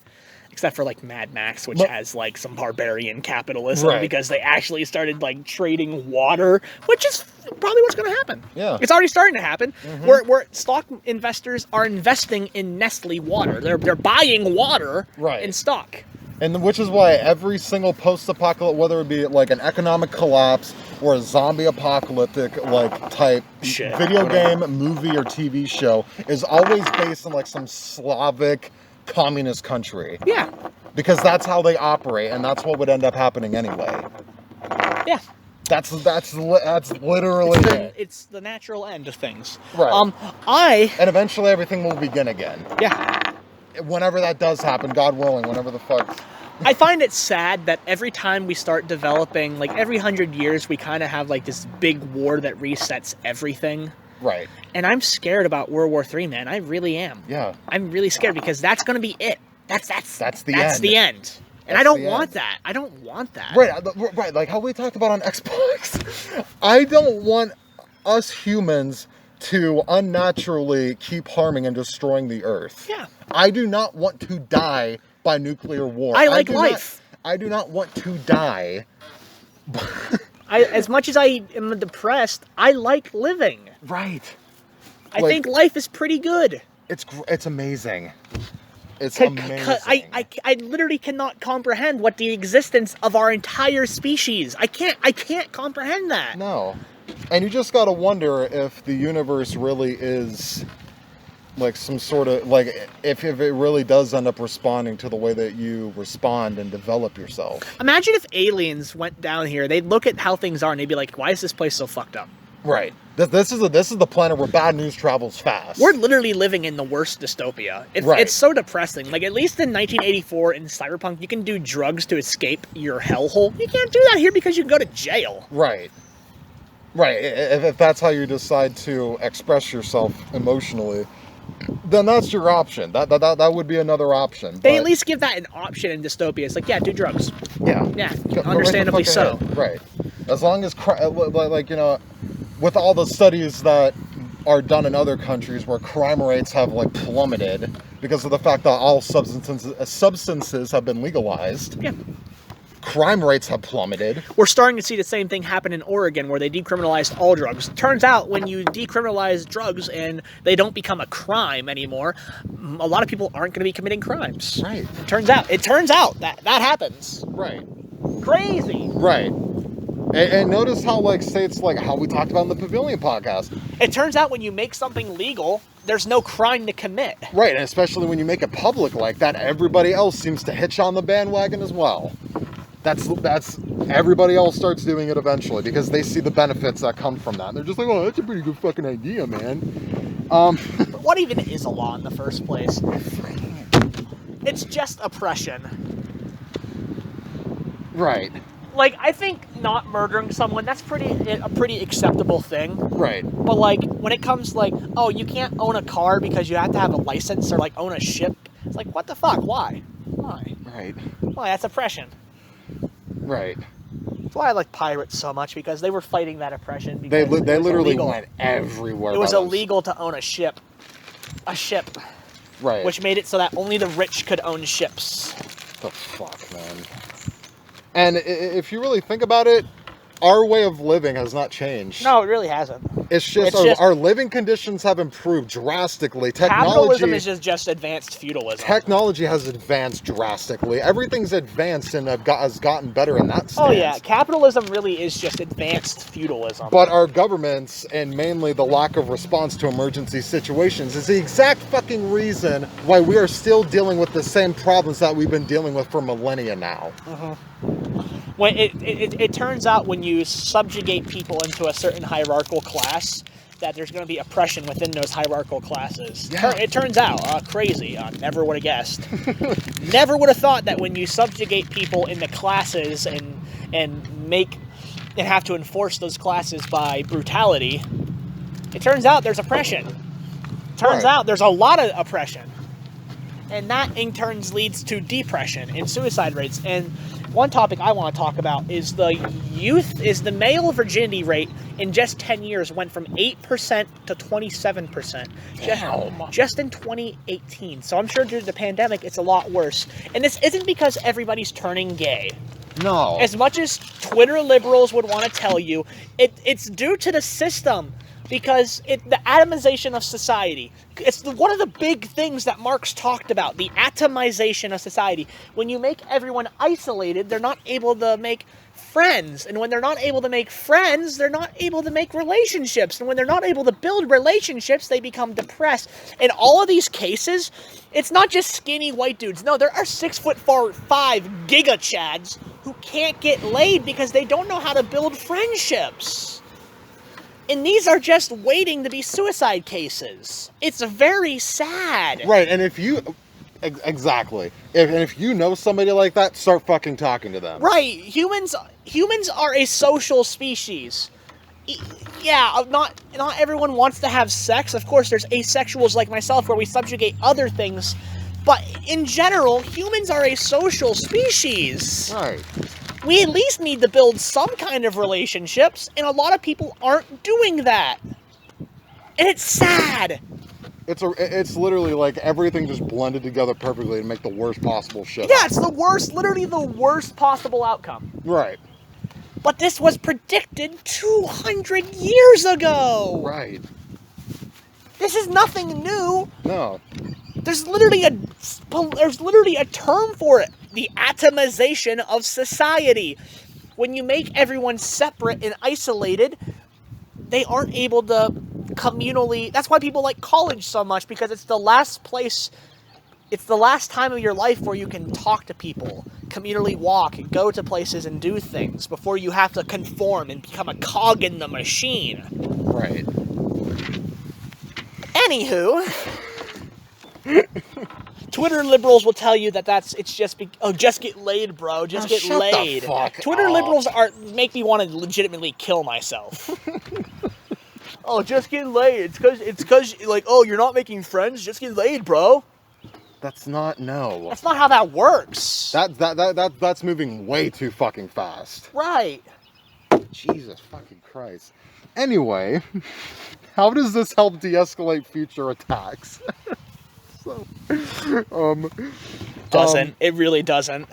Except for, like, Mad Max, which has, like, some barbarian capitalism, because they actually started, like, trading water, which is probably what's going to happen. Yeah. It's already starting to happen. Mm-hmm. Where stock investors are investing in Nestle water. They're buying water in stock. And which is why every single post-apocalyptic, whether it be like an economic collapse or a zombie apocalyptic like type video game, movie, or TV show, is always based in like some Slavic communist country. Yeah. Because that's how they operate, and that's what would end up happening anyway. Yeah. That's literally it. It's the natural end of things. Right. And eventually everything will begin again. Yeah. Whenever that does happen, God willing, whenever the fuck. I find it sad that every time we start developing, like every 100 years, we kind of have like this big war that resets everything. Right. And I'm scared about World War III, man. I really am. Yeah. I'm really scared because that's going to be it. That's the end. That's the end. And I don't want that. I don't want that. Right. Like how we talked about on Xbox. I don't want us humans to unnaturally keep harming and destroying the earth. Yeah. I do not want to die by nuclear war. I like life. I do not want to die. As much as I am depressed, I like living. Right. I think life is pretty good. It's amazing. It's amazing. I literally cannot comprehend what the existence of our entire species. I can't comprehend that. No. And you just gotta wonder if the universe really is like some sort of, like, if it really does end up responding to the way that you respond and develop yourself. Imagine if aliens went down here, they'd look at how things are and they'd be like, why is this place so fucked up? Right. This is the planet where bad news travels fast. We're literally living in the worst dystopia. It's so depressing. Like, at least in 1984 in Cyberpunk, you can do drugs to escape your hellhole. You can't do that here because you can go to jail. Right. Right. If that's how you decide to express yourself emotionally, then that's your option. That would be another option. They at least give that an option in dystopia. It's like, yeah, do drugs. Yeah. Yeah, understandably so. Right. As long as, like, you know, with all the studies that are done in other countries where crime rates have, like, plummeted because of the fact that all substances have been legalized. Yeah. Crime rates have plummeted. We're starting to see the same thing happen in Oregon where they decriminalized all drugs. Turns out when you decriminalize drugs and they don't become a crime anymore, a lot of people aren't going to be committing crimes. Right. It turns out that happens. Right. Crazy. Right. And notice how, like, states like how we talked about in the Pavilion podcast. It turns out when you make something legal, there's no crime to commit. Right, and especially when you make it public like that, everybody else seems to hitch on the bandwagon as well. That's everybody else starts doing it eventually because they see the benefits that come from that. And they're just like, oh, that's a pretty good fucking idea, man. But what even is a law in the first place? It's just oppression. Right. Like, I think not murdering someone, that's a pretty acceptable thing. Right. But, like, when it comes, like, oh, you can't own a car because you have to have a license or, like, own a ship. It's like, what the fuck? Why? Right. Why? That's oppression. Right. That's why I like pirates so much, because they were fighting that oppression. They literally went everywhere. It was illegal to own a ship. Right. Which made it so that only the rich could own ships. The fuck, man. And if you really think about it, our way of living has not changed. No, it really hasn't. It's just our living conditions have improved drastically. Capitalism is just advanced feudalism. Technology has advanced drastically. Everything's advanced and has gotten better in that stance. Oh yeah, capitalism really is just advanced feudalism. But our governments, and mainly the lack of response to emergency situations, is the exact fucking reason why we are still dealing with the same problems that we've been dealing with for millennia now. When it turns out when you subjugate people into a certain hierarchical class, that there's going to be oppression within those hierarchical classes. Yeah. It turns out crazy. Never would have guessed. Never would have thought that when you subjugate people into classes and have to enforce those classes by brutality, it turns out there's oppression. Turns out there's a lot of oppression. And that in turn leads to depression and suicide rates. And one topic I want to talk about is the male virginity rate in just 10 years went from 8% to 27%. Just in 2018. So I'm sure due to the pandemic, it's a lot worse. And this isn't because everybody's turning gay. No. As much as Twitter liberals would want to tell you, it's due to the system. Because the atomization of society, it's one of the big things that Marx talked about, the atomization of society. When you make everyone isolated, they're not able to make friends. And when they're not able to make friends, they're not able to make relationships. And when they're not able to build relationships, they become depressed. In all of these cases, it's not just skinny white dudes. No, there are 6'5" giga chads who can't get laid because they don't know how to build friendships. And these are just waiting to be suicide cases. It's very sad. Right, and if you... Exactly. If you know somebody like that, start fucking talking to them. Right. Humans are a social species. Yeah, not everyone wants to have sex. Of course, there's asexuals like myself where we subjugate other things. But in general, humans are a social species. Right. We at least need to build some kind of relationships, and a lot of people aren't doing that. And it's sad. It's literally like everything just blended together perfectly to make the worst possible shit. Yeah, it's the worst, literally the worst possible outcome. Right. But this was predicted 200 years ago. Right. This is nothing new. No. There's literally a term for it. The atomization of society. When you make everyone separate and isolated, they aren't able to communally... That's why people like college so much, because it's the last place... It's the last time of your life where you can talk to people, communally walk, and go to places and do things before you have to conform and become a cog in the machine. Right. Anywho... Twitter liberals will tell you that just get laid, bro. Just get laid. The fuck Twitter up. liberals make me want to legitimately kill myself. Oh, just get laid. It's cause like, oh, you're not making friends. Just get laid, bro. That's not That's not how that works. That's moving way too fucking fast. Right. Jesus fucking Christ. Anyway, how does this help de-escalate future attacks? Doesn't. It really doesn't.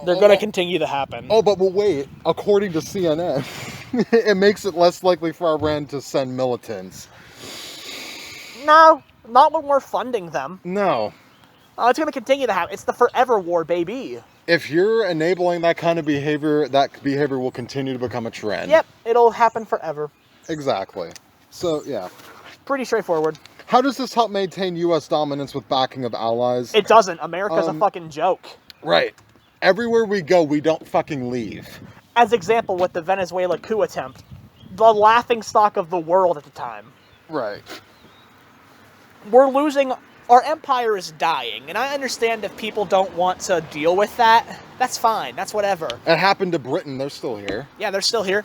They're going to continue to happen. Oh, but wait. According to CNN, it makes it less likely for Iran to send militants. No, not when we're funding them. No. It's going to continue to happen. It's the forever war, baby. If you're enabling that kind of behavior, that behavior will continue to become a trend. Yep, it'll happen forever. Exactly. So, yeah. Pretty straightforward. How does this help maintain U.S. dominance with backing of allies? It doesn't. America's a fucking joke. Right. Everywhere we go, we don't fucking leave. As example, with the Venezuela coup attempt, the laughingstock of the world at the time. Right. We're losing... Our empire is dying, and I understand if people don't want to deal with that. That's fine. That's whatever. It happened to Britain. They're still here. Yeah, they're still here.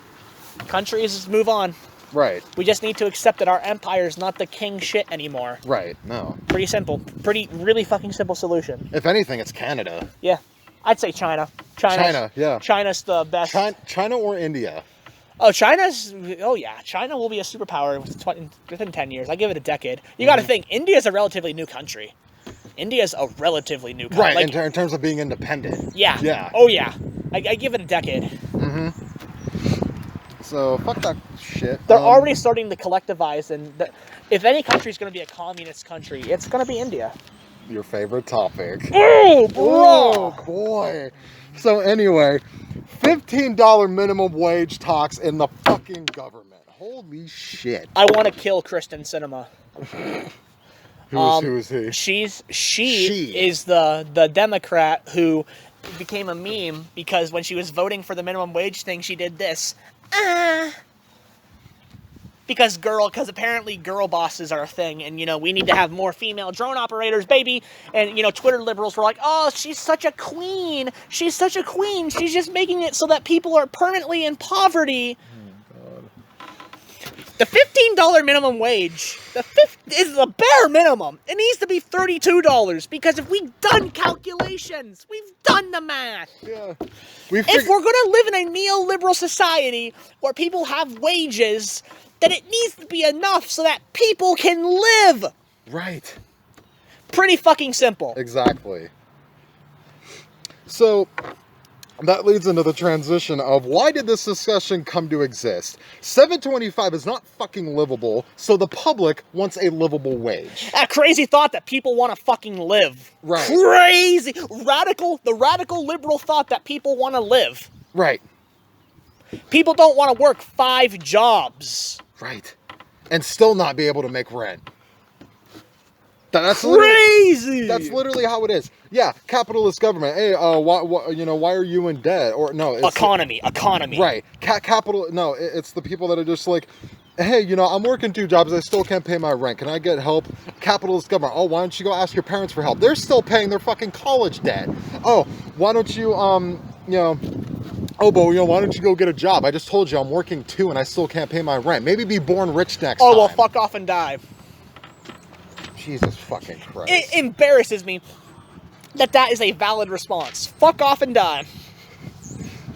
Countries move on. Right. We just need to accept that our empire is not the king shit anymore. Right. No. Pretty simple. Really fucking simple solution. If anything, it's Canada. Yeah. I'd say China. China, yeah. China's the best. China or India? Oh, China will be a superpower within 10 years. I give it a decade. You got to think, India's a relatively new country. India's a relatively new country. Right, like, in terms of being independent. Yeah. Yeah. Oh, yeah. I give it a decade. Mm-hmm. So, fuck that shit. They're already starting to collectivize, and if any country's going to be a communist country, it's going to be India. Your favorite topic. Oh, bro! Oh, boy. So, anyway, $15 minimum wage talks in the fucking government. Holy shit. I want to kill Kristen Sinema. Who is he? She is the Democrat who became a meme because when she was voting for the minimum wage thing, she did this. Because apparently girl bosses are a thing, and, we need to have more female drone operators, baby. And, Twitter liberals were like, oh, she's such a queen. She's such a queen. She's just making it so that people are permanently in poverty. Oh, God. The $15 minimum wage is the bare minimum. It needs to be $32 because if we've done calculations, we've done the math. Yeah. If we're going to live in a neoliberal society where people have wages, then it needs to be enough so that people can live. Right. Pretty fucking simple. Exactly. So, that leads into the transition of why did this discussion come to exist? $7.25 is not fucking livable, so the public wants a livable wage. That crazy thought that people want to fucking live. Right. Crazy. The radical liberal thought that people want to live. Right. People don't want to work 5 jobs. Right. And still not be able to make rent. That's crazy. That's literally how it is. Yeah, capitalist government. Hey, why are you in debt? Or no, it's economy. Right. Capital. No, it's the people that are just like, hey, I'm working 2 jobs. I still can't pay my rent. Can I get help? Capitalist government. Oh, why don't you go ask your parents for help? They're still paying their fucking college debt. Oh, why don't you, oh, but why don't you go get a job? I just told you I'm working 2 and I still can't pay my rent. Maybe be born rich next time. Oh, well, fuck off and die. Jesus fucking Christ. It embarrasses me that is a valid response. Fuck off and die.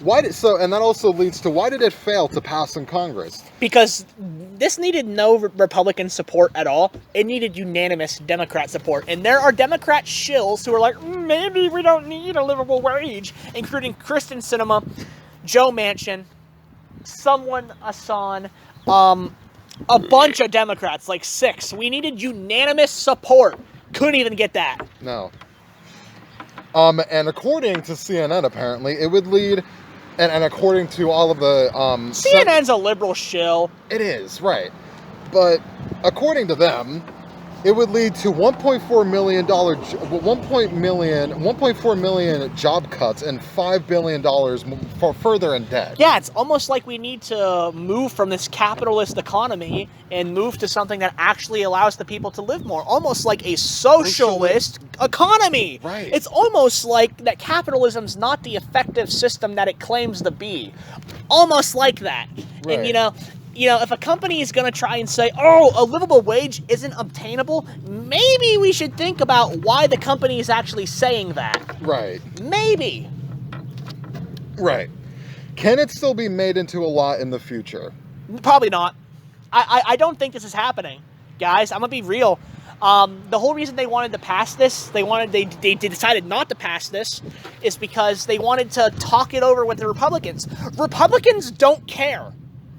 And that also leads to why did it fail to pass in Congress? Because this needed no Republican support at all. It needed unanimous Democrat support. And there are Democrat shills who are like, maybe we don't need a livable wage, including Kristen Sinema, Joe Manchin, someone Hassan, a bunch of Democrats, like 6. We needed unanimous support. Couldn't even get that. No. And according to CNN, apparently, it would lead, and according to all of the... CNN's a liberal shill. It is, right. But according to them, it would lead to $1.4 million job cuts and $5 billion for further in debt. Yeah, it's almost like we need to move from this capitalist economy and move to something that actually allows the people to live more. Almost like a socialist economy. Right. It's almost like that capitalism's not the effective system that it claims to be. Almost like that. Right. And if a company is going to try and say, oh, a livable wage isn't obtainable, maybe we should think about why the company is actually saying that. Right. Maybe. Right. Can it still be made into a law in the future? Probably not. I don't think this is happening. Guys, I'm going to be real. The whole reason they wanted to pass this, they decided not to pass this, is because they wanted to talk it over with the Republicans. Republicans don't care.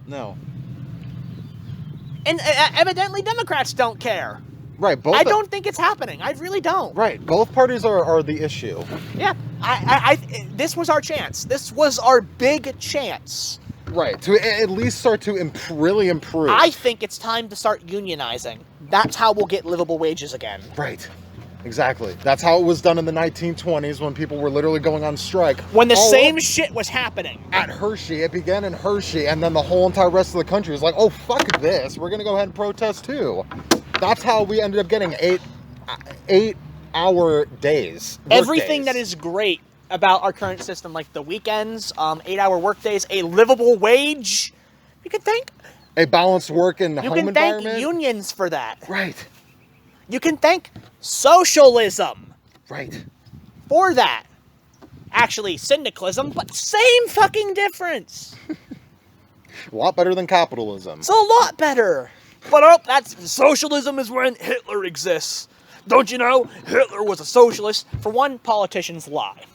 No. And evidently Democrats don't care. Right. I don't think it's happening. I really don't. Right. Both parties are the issue. Yeah. This was our chance. This was our big chance. Right. To at least start to really improve. I think it's time to start unionizing. That's how we'll get livable wages again. Right. Exactly. That's how it was done in the 1920s when people were literally going on strike. When the same shit was happening. At Hershey. It began in Hershey, and then the whole entire rest of the country was like, oh, fuck this. We're going to go ahead and protest too. That's how we ended up getting 8-hour days. Everything that is great about our current system, like the weekends, 8-hour work days, a livable wage, you can thank... A balanced work and home environment. You can thank unions for that. Right. You can thank socialism. Right. For that. Actually, syndicalism, but same fucking difference. A lot better than capitalism. It's a lot better. But socialism is when Hitler exists. Don't you know? Hitler was a socialist. For one, politicians lie.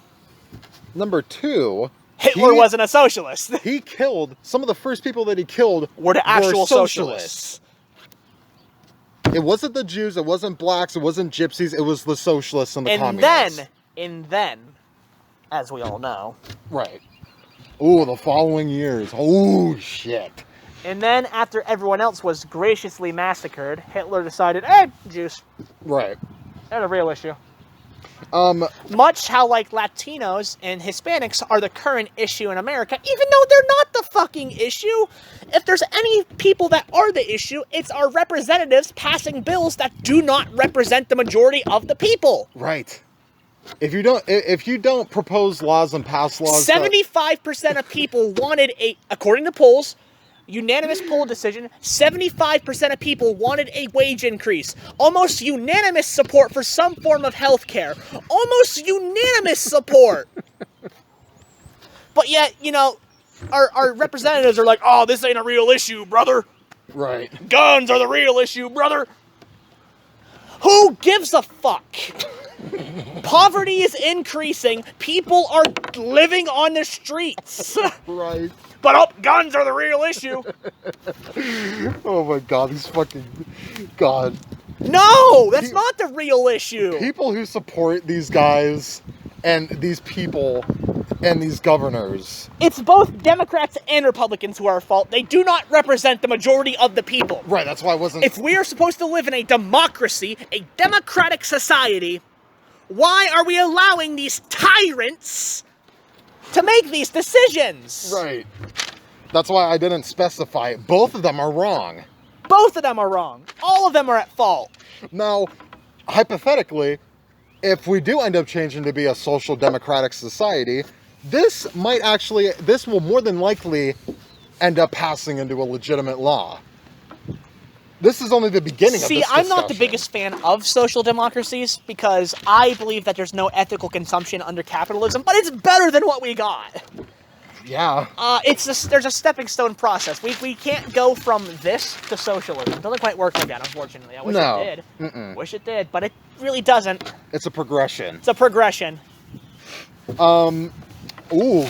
Number 2... Hitler wasn't a socialist. He killed... Some of the first people that he killed were the actual socialists. It wasn't the Jews, it wasn't blacks, it wasn't gypsies, it was the socialists and the communists. And then, as we all know... Right. Ooh, the following years. Oh, shit. And then, after everyone else was graciously massacred, Hitler decided, hey, Jews. Right. They're the real issue. Much how, like, Latinos and Hispanics are the current issue in America, even though they're not the fucking issue. If there's any people that are the issue, it's our representatives passing bills that do not represent the majority of the people. Right. If you don't propose laws and pass laws... 75% of people wanted according to polls, unanimous poll decision, 75% of people wanted a wage increase. Almost unanimous support for some form of health care. Almost unanimous support. But yet, our representatives are like, oh, this ain't a real issue, brother. Right. Guns are the real issue, brother. Who gives a fuck? Poverty is increasing. People are living on the streets. Right. But guns are the real issue. Oh my god, these fucking... God. No, that's not the real issue. People who support these guys and these people and these governors. It's both Democrats and Republicans who are at fault. They do not represent the majority of the people. Right, that's why I wasn't... If we are supposed to live in a democracy, a democratic society, why are we allowing these tyrants to make these decisions? Right. That's why I didn't specify it. Both of them are wrong. Both of them are wrong. All of them are at fault. Now, hypothetically, if we do end up changing to be a social democratic society, this will more than likely end up passing into a legitimate law. This is only the beginning of this discussion. I'm not the biggest fan of social democracies because I believe that there's no ethical consumption under capitalism, but it's better than what we got. Yeah. There's a stepping stone process. We can't go from this to socialism. It doesn't quite work like that, unfortunately. I wish it did. Wish it did, but it really doesn't. It's a progression. It's a progression. Ooh.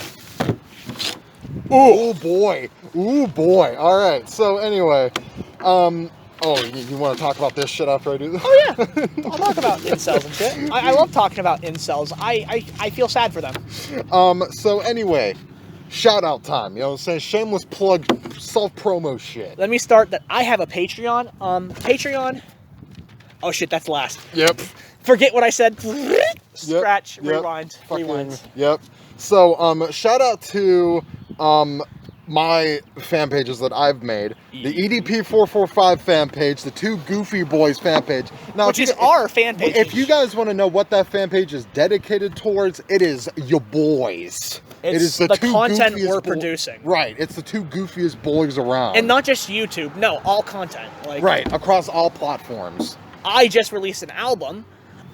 Ooh, boy. Ooh, boy. All right. So anyway, you want to talk about this shit after I do this? Oh yeah, I'll talk about incels and shit. I love talking about incels. I feel sad for them. So anyway, shout out time. You know what I'm saying? Shameless plug, self-promo shit. Let me start that I have a Patreon. Patreon. Oh shit, that's last. Yep. Forget what I said. Scratch, yep, rewind, rewind. Yep. So, shout out to my fan pages that I've made. The EDP445 fan page, the Two Goofy Boys fan page. Now, which is our fan page. If you guys want to know what that fan page is dedicated towards, it is your boys. It is the content we're producing. Right. It's the two goofiest boys around. And not just YouTube. No, all content. Right. Across all platforms. I just released an album.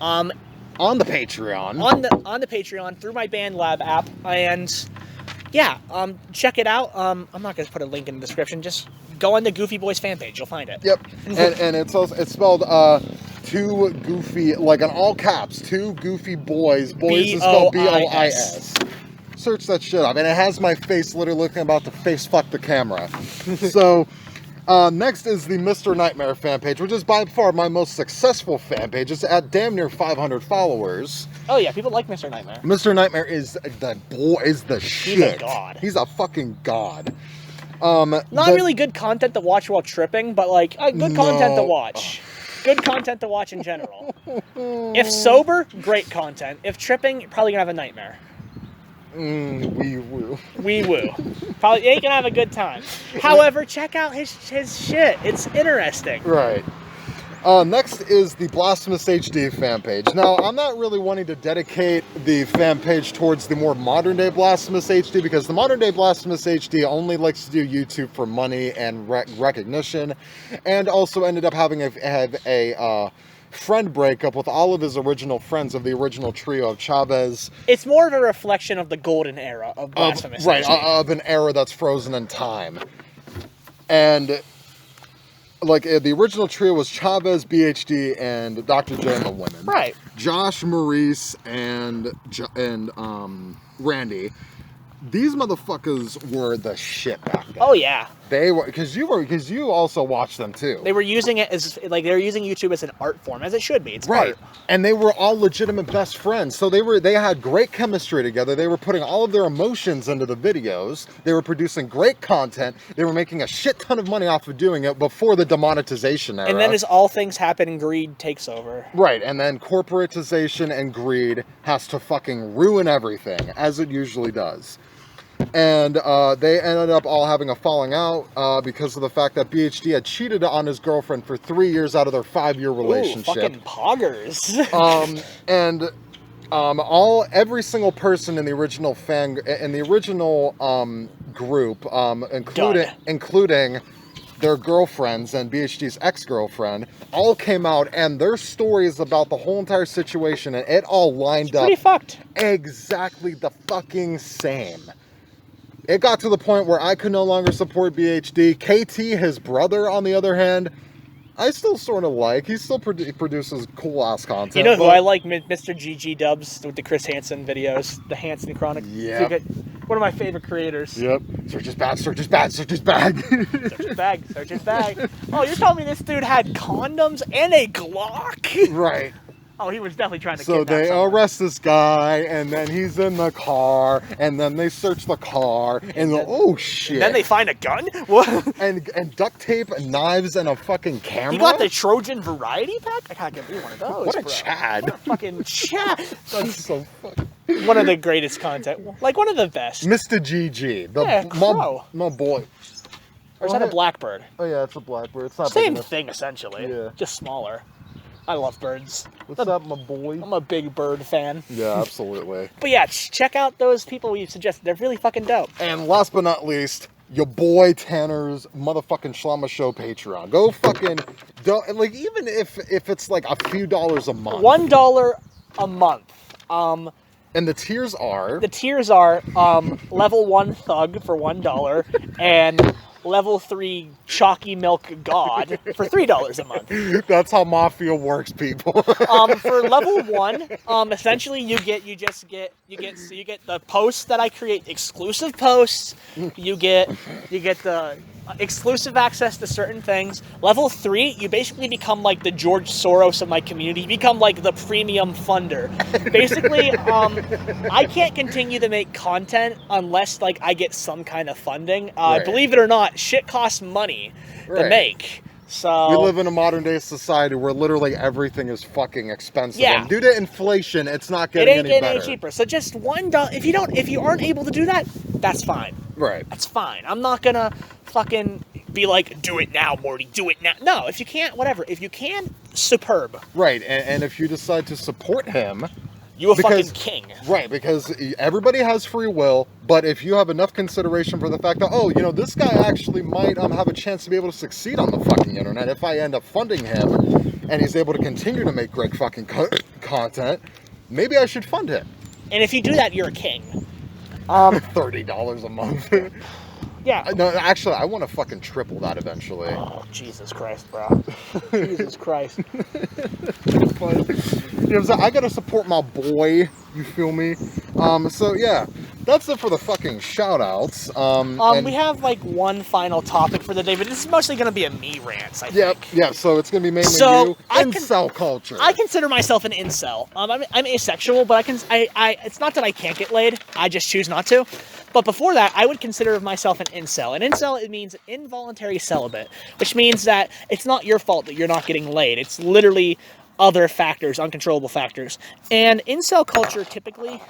On the Patreon. On the Patreon through my BandLab app, and yeah, check it out. I'm not gonna put a link in the description. Just go on the Goofy Boys fan page. You'll find it. Yep. and it's spelled Two Goofy, like in all caps. Two Goofy Boys. Boys is spelled B-O-I-S. Search that shit up, and it has my face literally looking about to face fuck the camera. So. Next is the Mr. Nightmare fan page, which is by far my most successful fan page. It's at damn near 500 followers. Oh yeah, people like Mr. Nightmare. Mr. Nightmare is the shit. He's a god. He's a fucking god. Not really good content to watch while tripping, but like good content to watch. Good content to watch in general. If sober, great content. If tripping, you're probably gonna have a nightmare. Wee woo. Wee woo. Probably ain't gonna have a good time. However, check out his shit. It's interesting. Right. Next is the Blasphemous HD fan page. Now, I'm not really wanting to dedicate the fan page towards the more modern day Blasphemous HD because the modern day Blasphemous HD only likes to do YouTube for money and recognition, and also ended up having a friend breakup with all of his original friends of the original trio of Chavez. It's more of a reflection of the golden era of Blasphemous. Right, of an era that's frozen in time. And like the original trio was Chavez, BHD, and Dr. J and the women. Right. Josh, Maurice, and Randy. These motherfuckers were the shit back then. Oh yeah. They were because you also watched them too. They were using it as they were using YouTube as an art form, as it should be. It's right. art. And they were all legitimate best friends. So they had great chemistry together. They were putting all of their emotions into the videos. They were producing great content. They were making a shit ton of money off of doing it before the demonetization era. And then as all things happen, greed takes over. Right. And then corporatization and greed has to fucking ruin everything, as it usually does. And they ended up all having a falling out because of the fact that BHD had cheated on his girlfriend for 3 years out of their 5-year relationship. Ooh, fucking poggers. Every single person in the original group, including their girlfriends and BHD's ex-girlfriend, all came out, and their stories about the whole entire situation, and it all lined up. Pretty fucked. Exactly the fucking same. It got to the point where I could no longer support BHD. KT, his brother, on the other hand, I still sort of like. He still produces cool ass content. You know who I like? Mr. GG Dubs with the Chris Hansen videos, the Hansen Chronic. Yeah. One of my favorite creators. Yep. Search his bag. Search his bag. Search his bag. Search his bag. Search his bag. Oh, you're telling me this dude had condoms and a Glock? Right. Oh, he was definitely trying to So kidnap they someone. arrest this guy, and then he's in the car, and then they search the car, and oh shit! And then they find a gun. What? and duct tape, and knives, and a fucking camera. He got the Trojan variety pack. I gotta get me one of those. What a bro. Chad! What a fucking Chad! That's so fucking. One of the greatest content. Like one of the best. Mr. GG, my boy. Or is that a blackbird? Oh yeah, it's a blackbird. It's not Same thing essentially. Yeah. Just smaller. I love birds. What's up, my boy? I'm a big bird fan. Yeah, absolutely. But yeah, check out those people you suggested. They're really fucking dope. And last but not least, your boy Tanner's motherfucking Shlama Show Patreon. Go fucking, like, even if it's like a few dollars a month. $1 a month. And the tiers are? The tiers are level 1 thug for $1 and level 3 chalky milk god for $3 a month. That's how Mafia works, people. For level 1, essentially you get the posts that I create, exclusive posts. You get the exclusive access to certain things. Level 3, you basically become like the George Soros of my community. You become like the premium funder. Basically, I can't continue to make content unless like I get some kind of funding. Right. Believe it or not, shit costs money to make. So we live in a modern day society where literally everything is fucking expensive. Yeah. And due to inflation, it's not getting any better. It ain't getting any cheaper. So just $1. If you aren't able to do that, that's fine. Right. That's fine. I'm not gonna fucking be like, do it now, Morty, do it now. No, if you can't, whatever. If you can, superb. Right, and if you decide to support him, you a fucking king. Right, because everybody has free will, but if you have enough consideration for the fact that, oh, you know, this guy actually might have a chance to be able to succeed on the fucking internet if I end up funding him, and he's able to continue to make great fucking content, maybe I should fund him. And if you do that, you're a king. $30 a month. Yeah. No, actually, I want to fucking triple that eventually. Oh, Jesus Christ, bro. Jesus Christ. You know what I'm saying? I gotta support my boy, you feel me? So yeah, that's it for the fucking shout-outs. We have like one final topic for the day, but this is mostly gonna be a me rant, I think. Yeah, so it's gonna be mainly So, incel culture. I consider myself an incel. I'm asexual, but it's not that I can't get laid, I just choose not to. But before that, I would consider myself an incel. An incel, it means involuntary celibate, which means that it's not your fault that you're not getting laid. It's literally other factors, uncontrollable factors. And incel culture, typically,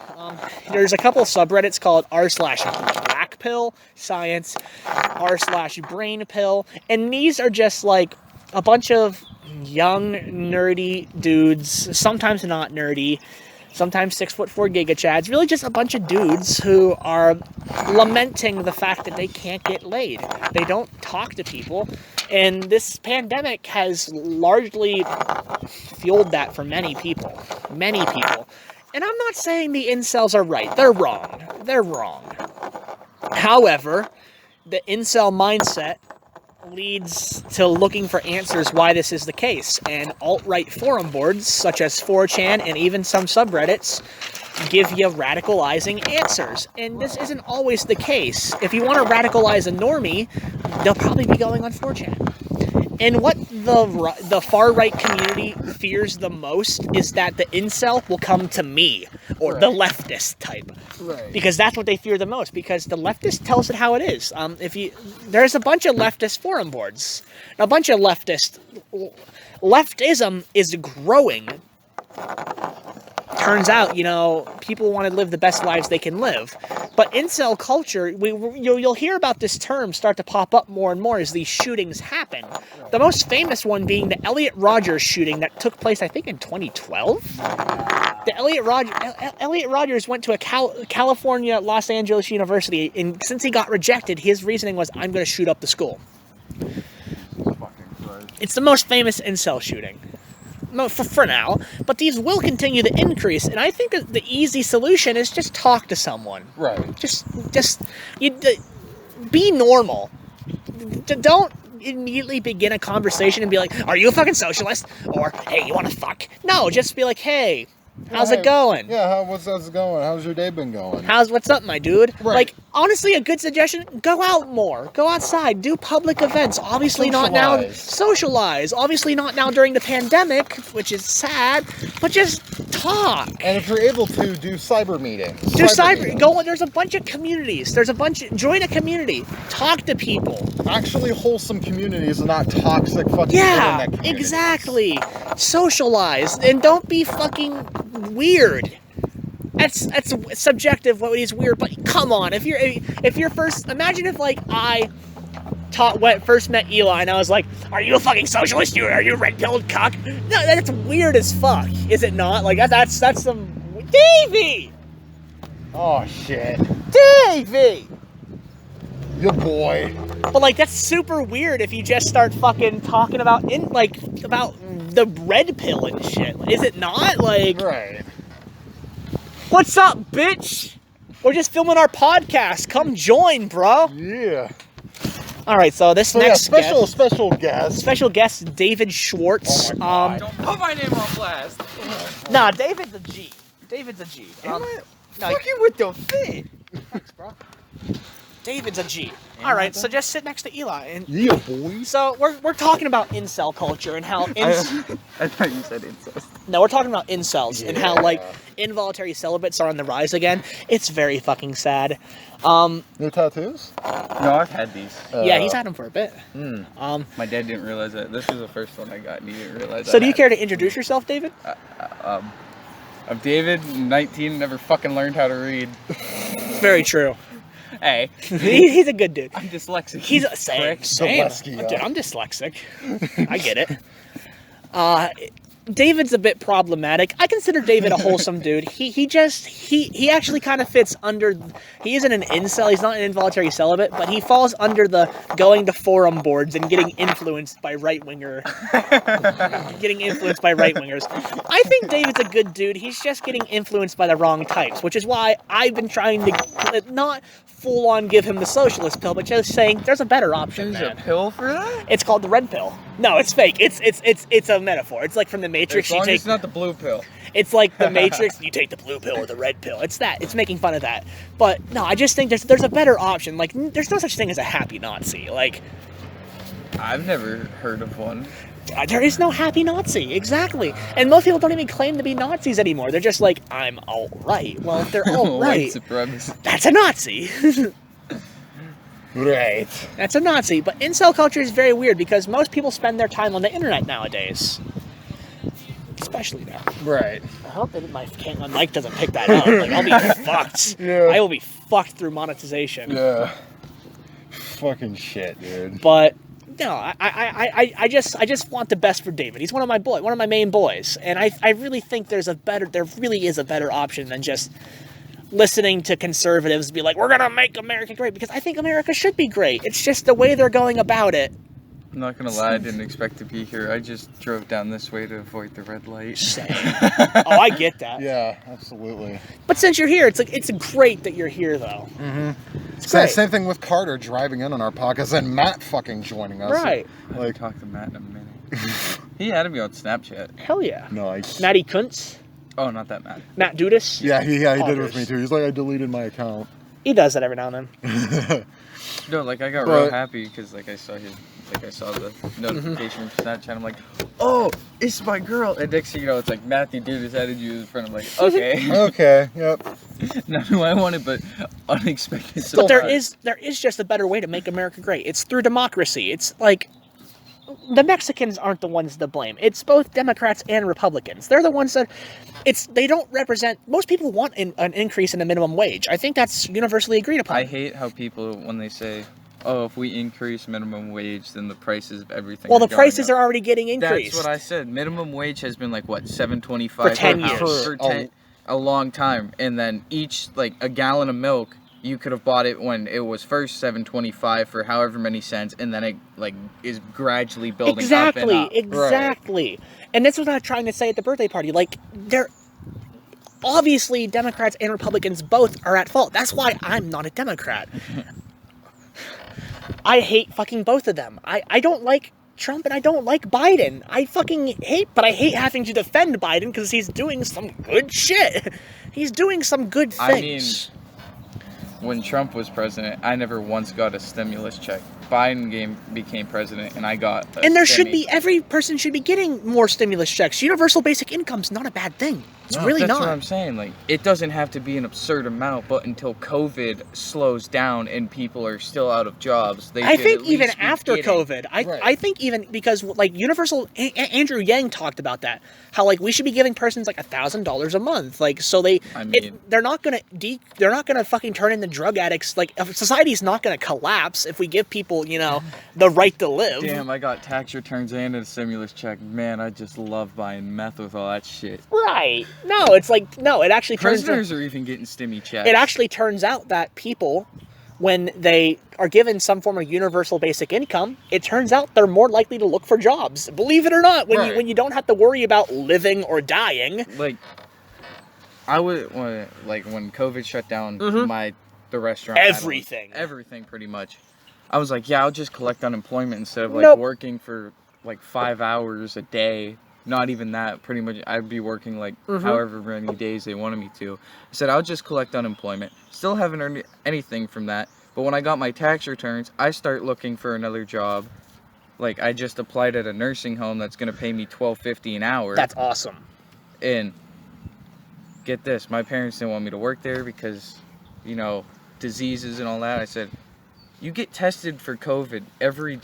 there's a couple of subreddits called r/blackpill science, r/brainpill, and these are just like a bunch of young, nerdy dudes, sometimes not nerdy, sometimes 6'4" Giga Chads, really just a bunch of dudes who are lamenting the fact that they can't get laid. They don't talk to people. And this pandemic has largely fueled that for many people. Many people. And I'm not saying the incels are right. They're wrong. They're wrong. However, the incel mindset leads to looking for answers why this is the case. And alt-right forum boards, such as 4chan and even some subreddits, give you radicalizing answers. And this isn't always the case. If you want to radicalize a normie, they'll probably be going on 4chan. And what the far-right community fears the most is that the incel will come to me, or the leftist type. Right. Because that's what they fear the most, because the leftist tells it how it is. There's a bunch of leftist forum boards. A bunch of leftism is growing. Turns out, people want to live the best lives they can live. But incel culture, you'll hear about this term start to pop up more and more as these shootings happen. The most famous one being the Elliot Rodgers shooting that took place, I think, in 2012? The Elliot Rodgers went to a California, Los Angeles University, and since he got rejected, his reasoning was, I'm going to shoot up the school. It's the most famous incel shooting. For now, but these will continue to increase, and I think that the easy solution is just talk to someone. Right. Just be normal. immediately begin a conversation and be like, "Are you a fucking socialist?" Or, "Hey, you want to fuck?" No, just be like, "Hey, how's it going?" Yeah, how's it going? How's your day been going? What's up, my dude? Right. Like, honestly, a good suggestion, go out more. Go outside. Do public events. Obviously not now. Socialize. Obviously not now during the pandemic, which is sad, but just talk. And if you're able to, do cyber meetings. There's a bunch of communities. Join a community. Talk to people. Actually wholesome communities and not toxic fucking internet communities. Exactly. Socialize. And don't be fucking weird. That's subjective what is weird, but come on, if you're first, imagine if like I first met Eli and I was like, "Are you a fucking socialist? Are you a red-pilled cock?" No, that's weird as fuck, is it not? Like that's some Davey. Oh shit, Davey. Your boy. But like that's super weird if you just start fucking talking about the red pill and shit. Is it not? Like right. What's up, bitch? We're just filming our podcast. Come join, bro. Yeah. All right, so special guest, David Schwartz. Oh don't put my name on blast. Nah, David's a G. Am I fucking with the fit? Thanks, bro. David's a G. All right, so just sit next to Eli. And yeah, boy. So we're talking about incel culture and how I thought you said incest. No, we're talking about incels and how like involuntary celibates are on the rise again. It's very fucking sad. New tattoos? No, I've had these. Yeah, he's had them for a bit. My dad didn't realize that. This was the first one I got, and he didn't realize that. So do you care to introduce yourself, David? I'm David, 19, never fucking learned how to read. Very true. Hey. He's a good dude. I'm dyslexic. He's a same. Dude, I'm dyslexic. I get it. David's a bit problematic. I consider David a wholesome dude. He actually kind of fits under. He isn't an incel. He's not an involuntary celibate, but he falls under the going to forum boards and getting influenced by right wingers. I think David's a good dude. He's just getting influenced by the wrong types, which is why I've been trying to not full on give him the socialist pill, but just saying there's a better option. There's a pill for that? It's called the red pill. No, it's fake. It's a metaphor. It's like from the Matrix. As long as it's not the blue pill. It's like the Matrix. You take the blue pill or the red pill. It's that. It's making fun of that. But no, I just think there's a better option. Like there's no such thing as a happy Nazi. Like I've never heard of one. There is no happy Nazi. Exactly. And most people don't even claim to be Nazis anymore. They're just like, I'm all right. Well, if they're all right, that's a Nazi. Right. That's a Nazi. But incel culture is very weird because most people spend their time on the internet nowadays. Especially now. Right. I hope that my mic doesn't pick that up. Like, I'll be fucked. Yeah. I will be fucked through monetization. Yeah. Fucking shit, dude. But no, I just want the best for David. He's one of my main boys, and I really think there really is a better option than just listening to conservatives be like, we're gonna make America great, because I think America should be great. It's just the way they're going about it. I'm not gonna lie, I didn't expect to be here. I just drove down this way to avoid the red light. Same. Oh, I get that. Yeah, absolutely. But since you're here, it's great that you're here, though. Mm-hmm. Same thing with Carter driving in on our podcast and Matt fucking joining us. Right. I like talk to Matt in a minute. He added me on Snapchat. Hell yeah. Nice. Matty Kuntz. Oh, not that Matt. Matt Dudas. Yeah, he did it with me too. He's like, I deleted my account. He does that every now and then. No, like I got real happy because I saw the notification from Snapchat. I'm like, oh, it's my girl. And next thing you know, it's like Matthew Dudas added you as a friend. I'm like, okay. Okay. Yep. Not who I wanted, but unexpected surprise. But there is just a better way to make America great. It's through democracy. It's like the Mexicans aren't the ones to blame. It's both Democrats and Republicans. They're the ones that they don't represent. Most people want an increase in the minimum wage. I think that's universally agreed upon. I hate how people, when they say, oh, if we increase minimum wage, then the prices of everything the prices are already getting increased. That's what I said. Minimum wage has been like, what, $7.25 for 10 years. For a long time. And then each, like, a gallon of milk, you could have bought it when it was first $7.25 for however many cents, and then it like is gradually building up and up. Exactly. Right. And that's what I'm trying to say at the birthday party. Like, they're obviously Democrats and Republicans both are at fault. That's why I'm not a Democrat. I hate fucking both of them. I don't like Trump and I don't like Biden. I hate having to defend Biden because he's doing some good shit. He's doing some good things. When Trump was president, I never once got a stimulus check. Biden became president, and I got a And there should be, every person should be getting more stimulus checks. Universal basic income's not a bad thing. It's really not. That's what I'm saying. Like, it doesn't have to be an absurd amount, but until COVID slows down and people are still out of jobs, I think even after COVID, I think even because like Universal, Andrew Yang talked about that, how like we should be giving persons like $1,000 a month, like so they're not gonna fucking turn into drug addicts. Like society's not gonna collapse if we give people, you know, the right to live. Damn, I got tax returns and a stimulus check. Man, I just love buying meth with all that shit. Right. No, it's like, no, it actually turns out... Prisoners are even getting stimmy checks. It actually turns out that people, when they are given some form of universal basic income, it turns out they're more likely to look for jobs. Believe it or not, when you don't have to worry about living or dying. Like, when COVID shut down the restaurant. Everything pretty much. I was like, yeah, I'll just collect unemployment instead of like working for like 5 hours a day. Not even that, pretty much. I'd be working like however many days they wanted me to. I said, I'll just collect unemployment. Still haven't earned anything from that. But when I got my tax returns, I start looking for another job. Like, I just applied at a nursing home that's going to pay me $12.50 an hour. That's awesome. And get this, my parents didn't want me to work there because, you know, diseases and all that. I said, you get tested for COVID every,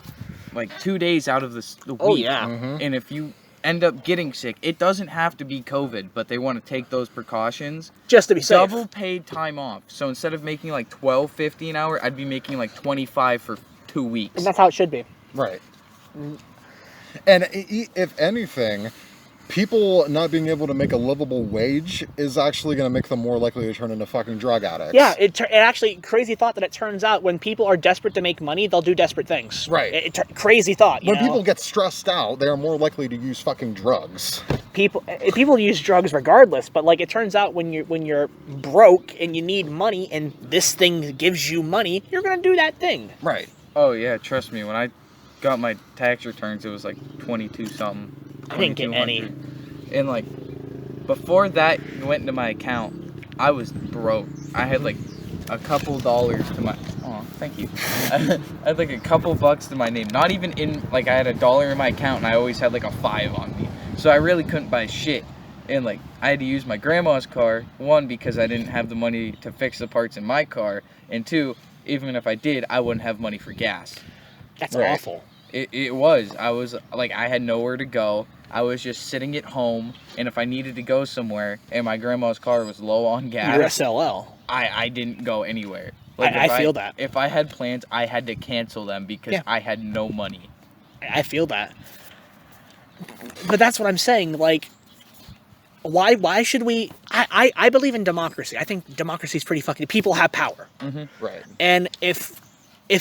like, 2 days out of the week. Oh, yeah. And if you end up getting sick, it doesn't have to be COVID, but they want to take those precautions just to be safe. Double paid time off. So instead of making like $12.50 an hour, I'd be making like $25 for 2 weeks. And that's how it should be. Right. And if anything, people not being able to make a livable wage is actually going to make them more likely to turn into fucking drug addicts. Yeah, it actually, crazy thought that it turns out when people are desperate to make money, they'll do desperate things. Right. Crazy thought. When people get stressed out, they are more likely to use fucking drugs. People use drugs regardless, but like it turns out when you're broke and you need money and this thing gives you money, you're going to do that thing. Right. Oh yeah, trust me, when I got my tax returns, it was like 22 something. I didn't get any. And like, before that went into my account, I was broke. I had like a couple dollars to my, oh, thank you. I had like a couple bucks to my name. Not even in, like I had $1 in my account and I always had like a 5 on me. So I really couldn't buy shit. And like, I had to use my grandma's car, 1, because I didn't have the money to fix the parts in my car, and 2, even if I did, I wouldn't have money for gas. That's awful. It was. I was like, I had nowhere to go. I was just sitting at home, and if I needed to go somewhere, and my grandma's car was low on gas, you're SLL. I didn't go anywhere. Like I feel that. If I had plans, I had to cancel them because I had no money. I feel that. But that's what I'm saying. Like, why should we? I believe in democracy. I think democracy is pretty fucking. People have power. Right. And if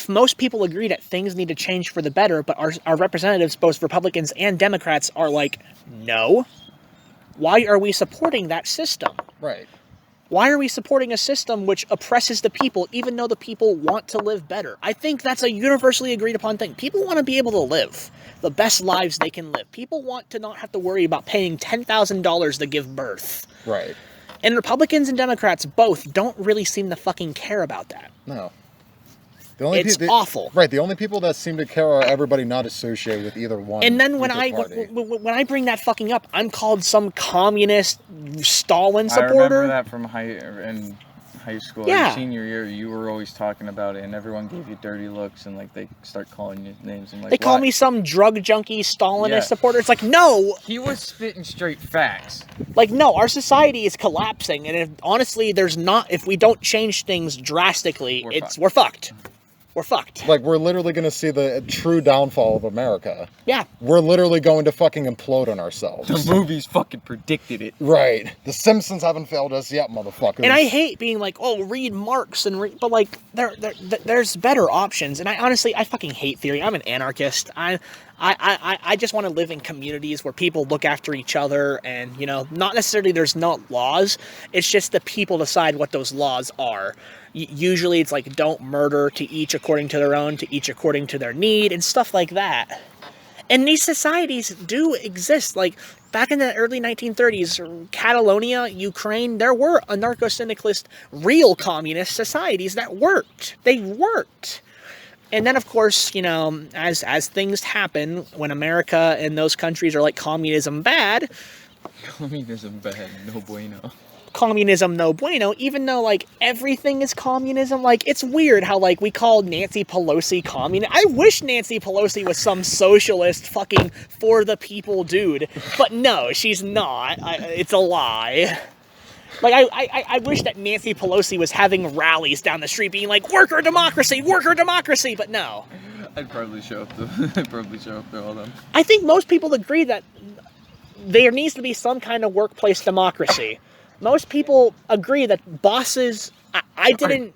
most people agree that things need to change for the better, but our representatives, both Republicans and Democrats, are like, no, why are we supporting that system? Right. Why are we supporting a system which oppresses the people, even though the people want to live better? I think that's a universally agreed upon thing. People want to be able to live the best lives they can live. People want to not have to worry about paying $10,000 to give birth. Right. And Republicans and Democrats both don't really seem to fucking care about that. No. It's awful. Right, the only people that seem to care are everybody not associated with either one. And then when I bring that fucking up, I'm called some communist Stalin supporter. I remember that from high school. Yeah. Your senior year, you were always talking about it, and everyone gave you dirty looks, and like they start calling you names. And like, they call me some drug junkie Stalinist supporter. It's like, no. He was spitting straight facts. Like, no, our society is collapsing, and if we don't change things drastically, we're fucked. We're fucked. Like, we're literally going to see the true downfall of America. Yeah. We're literally going to fucking implode on ourselves. The movies fucking predicted it. Right. The Simpsons haven't failed us yet, motherfuckers. And I hate being like, oh, read Marx but like, there's better options. And I fucking hate theory. I'm an anarchist. I just want to live in communities where people look after each other and, you know, not necessarily there's not laws. It's just the people decide what those laws are. Usually it's like, don't murder to each according to their own, to each according to their need, and stuff like that. And these societies do exist. Like, back in the early 1930s, Catalonia, Ukraine, there were anarcho-syndicalist, real communist societies that worked. They worked. And then, of course, you know, as things happen, when America and those countries are like, communism bad. Communism bad, no bueno. Communism no bueno, even though, like, everything is communism. Like, it's weird how, like, we call Nancy Pelosi communist. I wish Nancy Pelosi was some socialist fucking for the people dude, but no, she's not. It's a lie. Like, I wish that Nancy Pelosi was having rallies down the street being like, worker democracy, but no. I'd probably show up there all them. I think most people agree that there needs to be some kind of workplace democracy. Most people agree that bosses... I didn't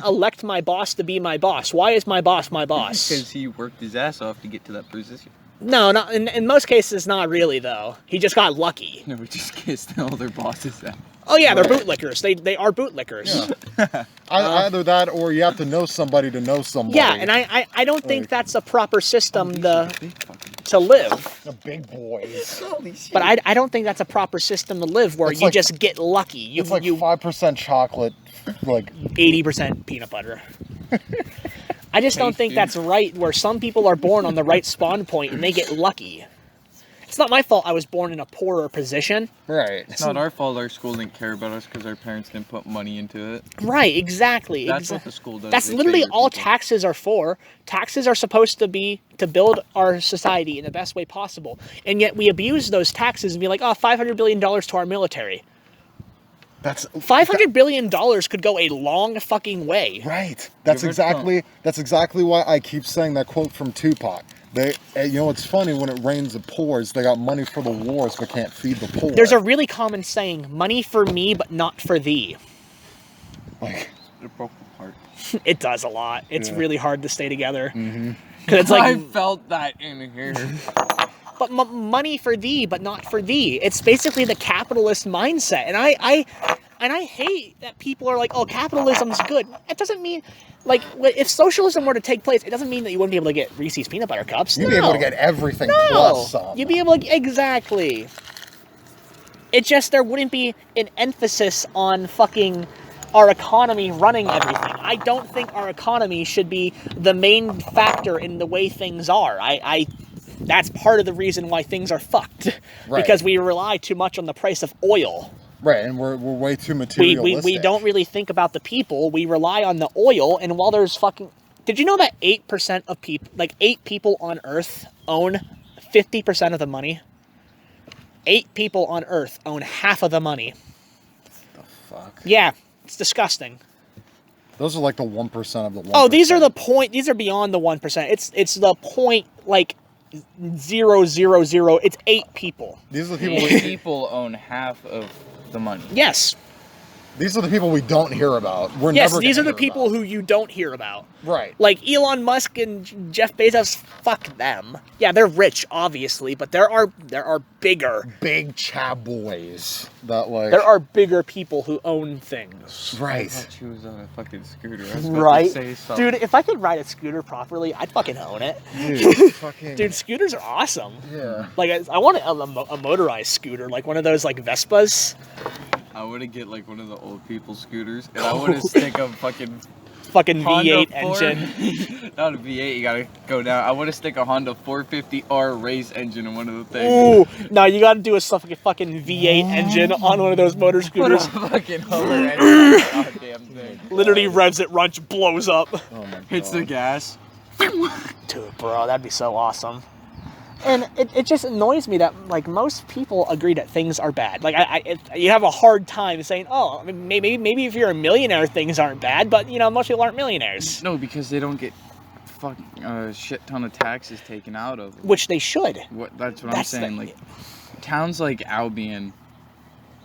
elect my boss to be my boss. Why is my boss my boss? Because he worked his ass off to get to that position. No, not in most cases, not really, though. He just got lucky. No, we just kissed all their bosses out. Oh, yeah, they're bootlickers. They are bootlickers. Yeah. Either that, or you have to know somebody to know somebody. Yeah, and I don't think that's a proper system to live. The big boys. But I don't think that's a proper system to live where you just get lucky. It's like 5% chocolate, like 80% peanut butter. I just don't think that's right, where some people are born on the right spawn point and they get lucky. It's not my fault I was born in a poorer position. Right. It's not our fault our school didn't care about us because our parents didn't put money into it. Right, exactly. That's what the school does. That's literally all taxes are for. Taxes are supposed to be to build our society in the best way possible. And yet we abuse those taxes and be like, oh, $500 billion to our military. That's $500 billion could go a long fucking way. Right. That's exactly why I keep saying that quote from Tupac. You know, it's funny, when it rains it pours. They got money for the wars but can't feed the poor. There's a really common saying, money for me but not for thee. Like, it broke apart. It does a lot. It's really hard to stay together. Mm-hmm. It's like, I felt that in here. But money for thee but not for thee. It's basically the capitalist mindset. And I hate that people are like, oh, capitalism's good. It doesn't mean, like, if socialism were to take place, it doesn't mean that you wouldn't be able to get Reese's peanut butter cups. You'd be able to get everything plus some. You'd be able to, exactly. It just, there wouldn't be an emphasis on fucking our economy running everything. I don't think our economy should be the main factor in the way things are. That's part of the reason why things are fucked. Right. Because we rely too much on the price of oil. Right, and we're way too materialistic. We don't really think about the people. We rely on the oil, and while there's fucking... Did you know that 8% of people... Like, 8 people on Earth own 50% of the money? 8 people on Earth own half of the money. What the fuck? Yeah, it's disgusting. Those are like the 1% of the 1%. Oh, these are the point... These are beyond the 1%. It's the point, like... 000. It's 8 people. These are the people. People own half of the money. Yes. These are the people we don't hear about. These are the people who you don't hear about. Right. Like Elon Musk and Jeff Bezos, fuck them. Yeah, they're rich, obviously, but there are bigger... Big chab boys. That, like... There are bigger people who own things. Right. I thought she was on a fucking scooter. I was about to say something. Dude, if I could ride a scooter properly, I'd fucking own it. Dude, fucking... Dude, scooters are awesome. Yeah. Like, I want a motorized scooter, like one of those, like, Vespas. I want to get, like, one of the old people scooters, and I want to stick a fucking V8 engine. Not a V8, you gotta go down. I want to stick a Honda 450R race engine in one of the things. Ooh, no, you gotta do a fucking V8 engine on one of those motor scooters. Put a fucking Hummer engine on the goddamn thing. Literally revs it, runs, blows up. Oh my God. Hits the gas. Dude, bro, that'd be so awesome. And it just annoys me that, like, most people agree that things are bad. Like, you have a hard time saying, oh, maybe if you're a millionaire, things aren't bad, but, you know, most people aren't millionaires. No, because they don't get fucking a shit ton of taxes taken out of them. Which they should. That's what I'm saying. Like, towns like Albion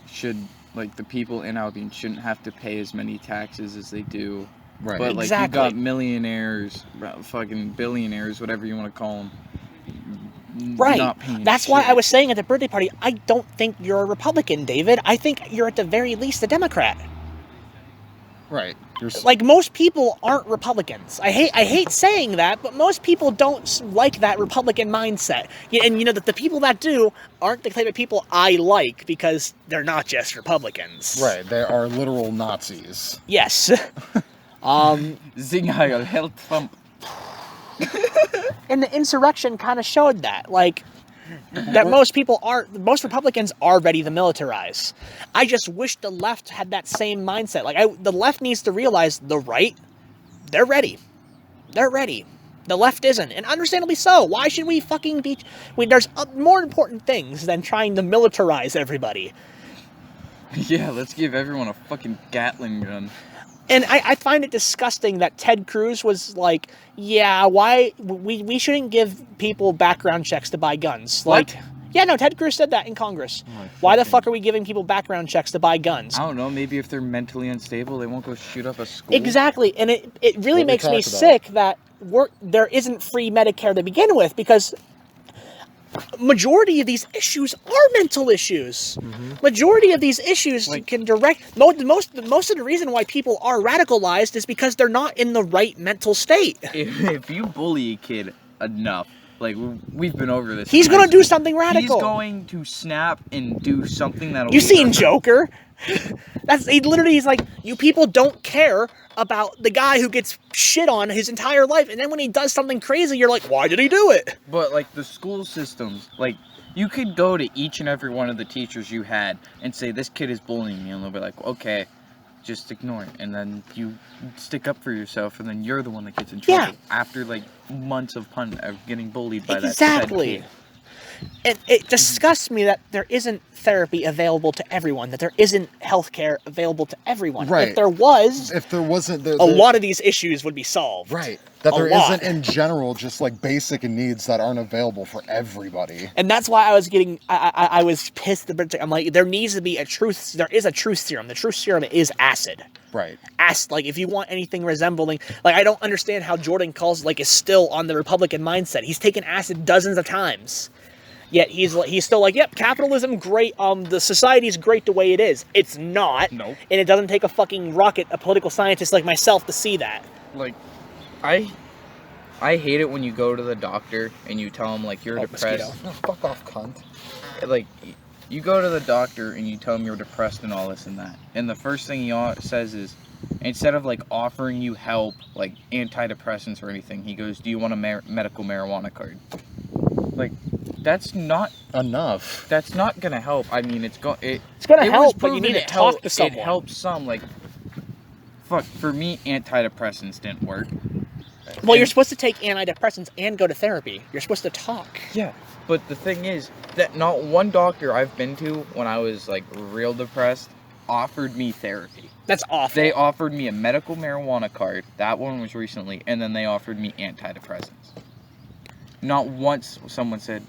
should, like, the people in Albion shouldn't have to pay as many taxes as they do. Right. But, like, exactly. you got millionaires, fucking billionaires, whatever you want to call them. Right. That's why I was saying at the birthday party, I don't think you're a Republican, David. I think you're at the very least a Democrat. Right. Like, most people aren't Republicans. I hate saying that, but most people don't like that Republican mindset. And you know that the people that do aren't the type of people I like, because they're not just Republicans. Right, they are literal Nazis. Yes. Sing Heil, Hell Trump. And the insurrection kind of showed that, like, that most Republicans are ready to militarize. I just wish the left had that same mindset. Like, the left needs to realize the right, they're ready. They're ready. The left isn't, and understandably so. Why should we fucking be... there's more important things than trying to militarize everybody. Yeah, let's give everyone a fucking Gatling gun. And I find it disgusting that Ted Cruz was like, yeah, why we shouldn't give people background checks to buy guns. What? Like, yeah, no, Ted Cruz said that in Congress. Why the fuck are we giving people background checks to buy guns? I don't know, maybe if they're mentally unstable, they won't go shoot up a school. Exactly, and it really makes me sick that there isn't free Medicare to begin with, because majority of these issues are mental issues. Majority of these issues can direct... Most of the reason why people are radicalized is because they're not in the right mental state. If you bully a kid enough, like, we've been over this. He's gonna do something radical. He's going to snap and do something that'll... You seen Joker? He's like, you people don't care about the guy who gets shit on his entire life, and then when he does something crazy, you're like, why did he do it? But, like, the school systems, like, you could go to each and every one of the teachers you had and say, this kid is bullying me, and they'll be like, okay, just ignore it. And then you stick up for yourself, and then you're the one that gets in trouble after, like, months of getting bullied by that kid. And it disgusts me that there isn't therapy available to everyone, that there isn't healthcare available to everyone. Right. If there wasn't, a lot of these issues would be solved. Right. That there isn't, in general, just like basic needs that aren't available for everybody. And that's why I was I was pissed. I'm like, there needs to be there is a truth serum. The truth serum is acid. Right. Acid, like, if you want anything resembling, like, I don't understand how Jordan calls, like, is still on the Republican mindset. He's taken acid dozens of times. Yet he's still like, yep, capitalism great, the society's great the way it is. It's not. Nope. And it doesn't take a fucking a political scientist like myself to see that. Like, I hate it when you go to the doctor and you tell them, like, you're depressed. No, fuck off, cunt. Like, you go to the doctor and you tell him you're depressed and all this and that. And the first thing he says is, instead of, like, offering you help, like, antidepressants or anything, he goes, do you want a medical marijuana card? Like, that's not enough. That's not gonna help. I mean, it's gonna help, but you need to talk to someone. It helps some. Like, fuck, for me, antidepressants didn't work. Well, you're supposed to take antidepressants and go to therapy. You're supposed to talk. Yeah, but the thing is that not one doctor I've been to when I was, like, real depressed offered me therapy. That's awful. They offered me a medical marijuana card. That one was recently, and then they offered me antidepressants. Not once someone said,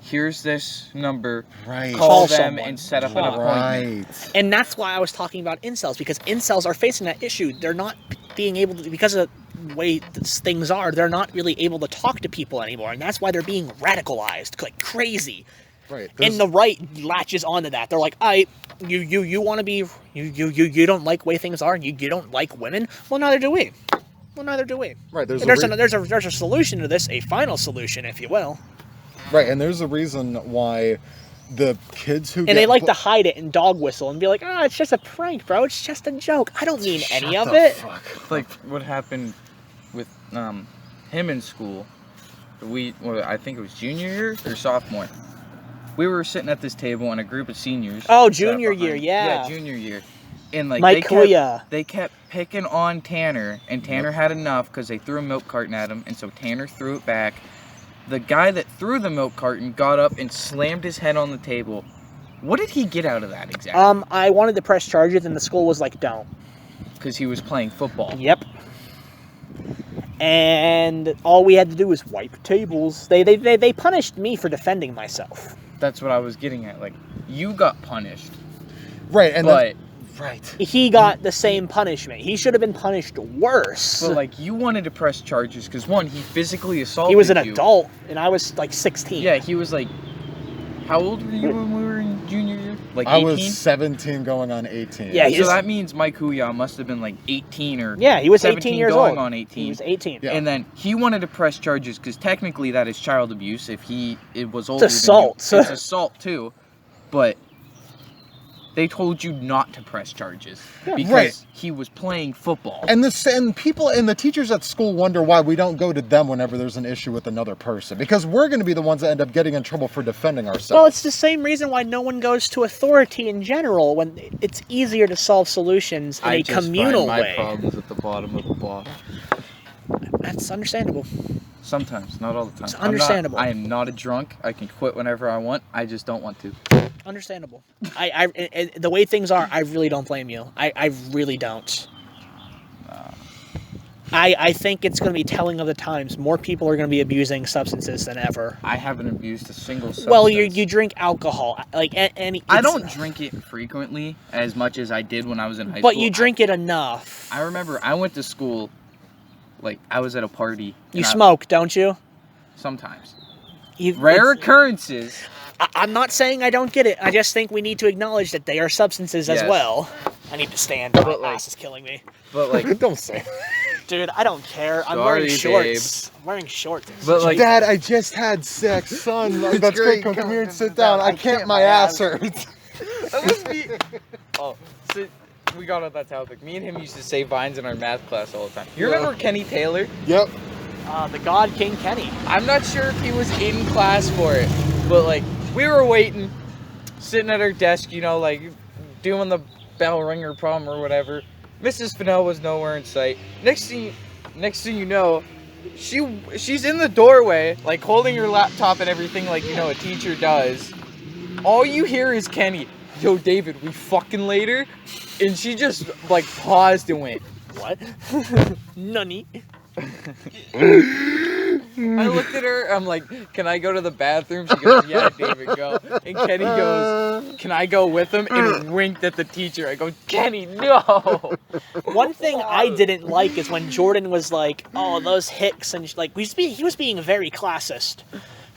here's this number, call them someone and set up an appointment. Right. And that's why I was talking about incels, because incels are facing that issue. They're not being able to, because of the way things are, they're not really able to talk to people anymore, and that's why they're being radicalized like crazy. Right. And the right latches onto that. They're like, you want to be, you don't like the way things are, and you don't like women? Well, neither do we. Right. There's a solution to this, a final solution, if you will. Right, and there's a reason why the kids who they like to hide it and dog whistle and be like, oh, it's just a prank, bro. It's just a joke. I don't mean any of it. Fuck. Like what happened with him in school. I think it was junior year or sophomore. We were sitting at this table and a group of seniors. Oh, junior year, yeah. Yeah, junior year. And like they kept picking on Tanner, and Tanner had enough because they threw a milk carton at him, and so Tanner threw it back. The guy that threw the milk carton got up and slammed his head on the table. What did he get out of that exactly? I wanted to press charges, and the school was like, don't. Because he was playing football. Yep. And all we had to do was wipe tables. They punished me for defending myself. That's what I was getting at. Like, you got punished. Right, and but right. He got the same punishment. He should have been punished worse. But, like, you wanted to press charges because, one, he physically assaulted you. He was an adult, and I was, like, 16. Yeah, he was, like... How old were you when we were in junior year? Like 18? 18? I was 17 going on 18. Yeah, so that means Mike Huya must have been like 18 or he was 17 18 years going old. on 18. He was 18. Yeah. And then he wanted to press charges because technically that is child abuse if it was older. It's assault. Than you. It's assault too, but they told you not to press charges because he was playing football. And people and the teachers at school wonder why we don't go to them whenever there's an issue with another person, because we're going to be the ones that end up getting in trouble for defending ourselves. Well, it's the same reason why no one goes to authority in general when it's easier to solve solutions in a communal way. I just find my problems at the bottom of the block. That's understandable. Sometimes, not all the time. It's understandable. I am not a drunk. I can quit whenever I want. I just don't want to. Understandable. I the way things are, I really don't blame you. I really don't. I think it's going to be telling of the times. More people are going to be abusing substances than ever. I haven't abused a single substance. Well, you drink alcohol. I don't drink it frequently as much as I did when I was in high school. But you drink it enough. I remember I went to school, like I was at a party. You smoke, don't you? Sometimes. Rare occurrences. I'm not saying I don't get it. I just think we need to acknowledge that they are substances as well. I need to stand. My ass is killing me. But like, don't say. Dude, I don't care. I'm wearing shorts. I'm wearing shorts. But like, Dad, I just had sex. Son, that's great. Come here and sit down. I can't. My ass hurts. Oh, so we got on that topic. Me and him used to say vines in our math class all the time. You remember Kenny Taylor? Yep. The God King Kenny. I'm not sure if he was in class for it, but like we were waiting, sitting at our desk, you know, like doing the bell ringer problem or whatever. Mrs. Fennell was nowhere in sight. Next thing you know, she's in the doorway, like holding her laptop and everything, like you know a teacher does. All you hear is Kenny, "Yo, David, we fucking later," and she just like paused and went, "What?" Nunny. I looked at her, I'm like, "Can I go to the bathroom?" She goes, "Yeah, David, go." And Kenny goes, "Can I go with him?" And winked at the teacher. I go, "Kenny, no." One thing I didn't like is when Jordan was like, "Oh, those hicks," and like he was being very classist.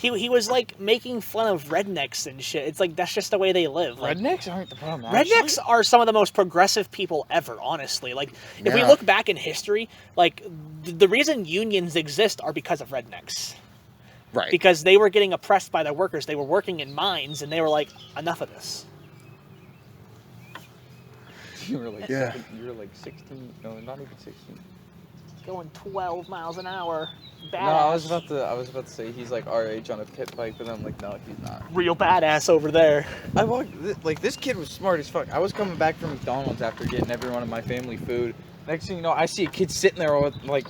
He was like making fun of rednecks and shit. It's like that's just the way they live. Like, rednecks aren't the problem. Rednecks are some of the most progressive people ever, honestly. Like if we look back in history, like the reason unions exist are because of rednecks. Right. Because they were getting oppressed by their workers. They were working in mines and they were like, enough of this. You were like 16, no, not even 16. Going 12 miles an hour. Badass. No, I was about to say he's like our age on a pit bike, but I'm like, no, he's not. Real badass over there. I walked, like, this kid was smart as fuck. I was coming back from McDonald's after getting everyone of my family food. Next thing you know, I see a kid sitting there with, like,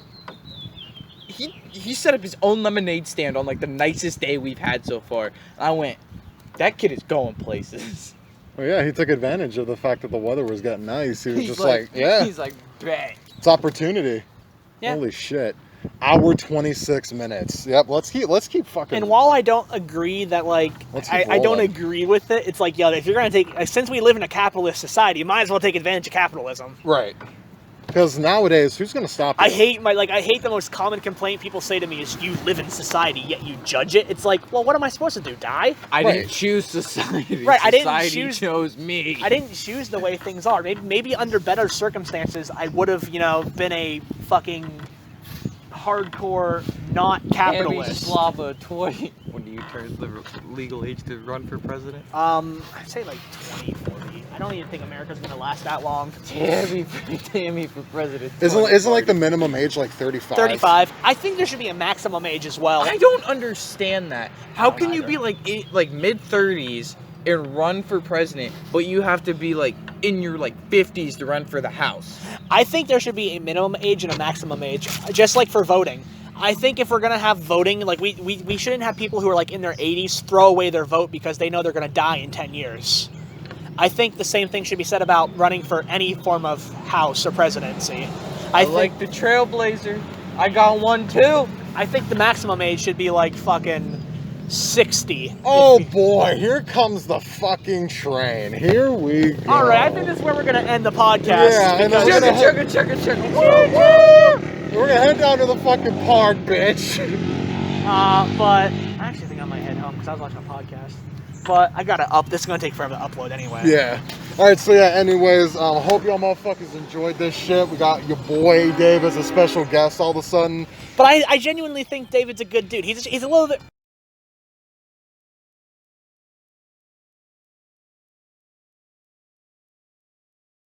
he set up his own lemonade stand on, like, the nicest day we've had so far. I went, that kid is going places. Well, yeah, he took advantage of the fact that the weather was getting nice. He was just like, yeah. He's like, bang. It's opportunity. Yeah. Holy shit. Hour 26 minutes. Yep, let's keep fucking. And while I don't agree that, like, I don't agree with it, it's like, yo, if you're going to take, since we live in a capitalist society, you might as well take advantage of capitalism. Right. Because nowadays, who's going to stop you? I hate the most common complaint people say to me is, you live in society, yet you judge it. It's like, well, what am I supposed to do, die? I didn't choose society. Right, Society chose me. I didn't choose the way things are. Maybe under better circumstances, I would have, you know, been a fucking hardcore, not capitalist. Slava toy. When do you turn the legal age to run for president? I'd say like 20, 40. I don't even think America's gonna last that long. Tammy for president. Isn't like the minimum age like 35? 35. I think there should be a maximum age as well. I don't understand that. How can you be like mid 30s and run for president, but you have to be like in your like 50s to run for the House? I think there should be a minimum age and a maximum age, just like for voting. I think if we're gonna have voting, like we shouldn't have people who are like in their 80s throw away their vote because they know they're gonna die in 10 years. I think the same thing should be said about running for any form of House or presidency. I like the trailblazer. I got one too. I think the maximum age should be like fucking 60. Oh boy, here comes the fucking train. Here we go. All right, I think this is where we're gonna end the podcast. Yeah, and chugga. We're gonna head down to the fucking park, bitch. But I actually think I might head home because I was watching a podcast. but I gotta this is gonna take forever to upload anyway. Yeah. Alright, so yeah, anyways, hope y'all motherfuckers enjoyed this shit. We got your boy Dave as a special guest all of a sudden. But I genuinely think David's a good dude. He's a little bit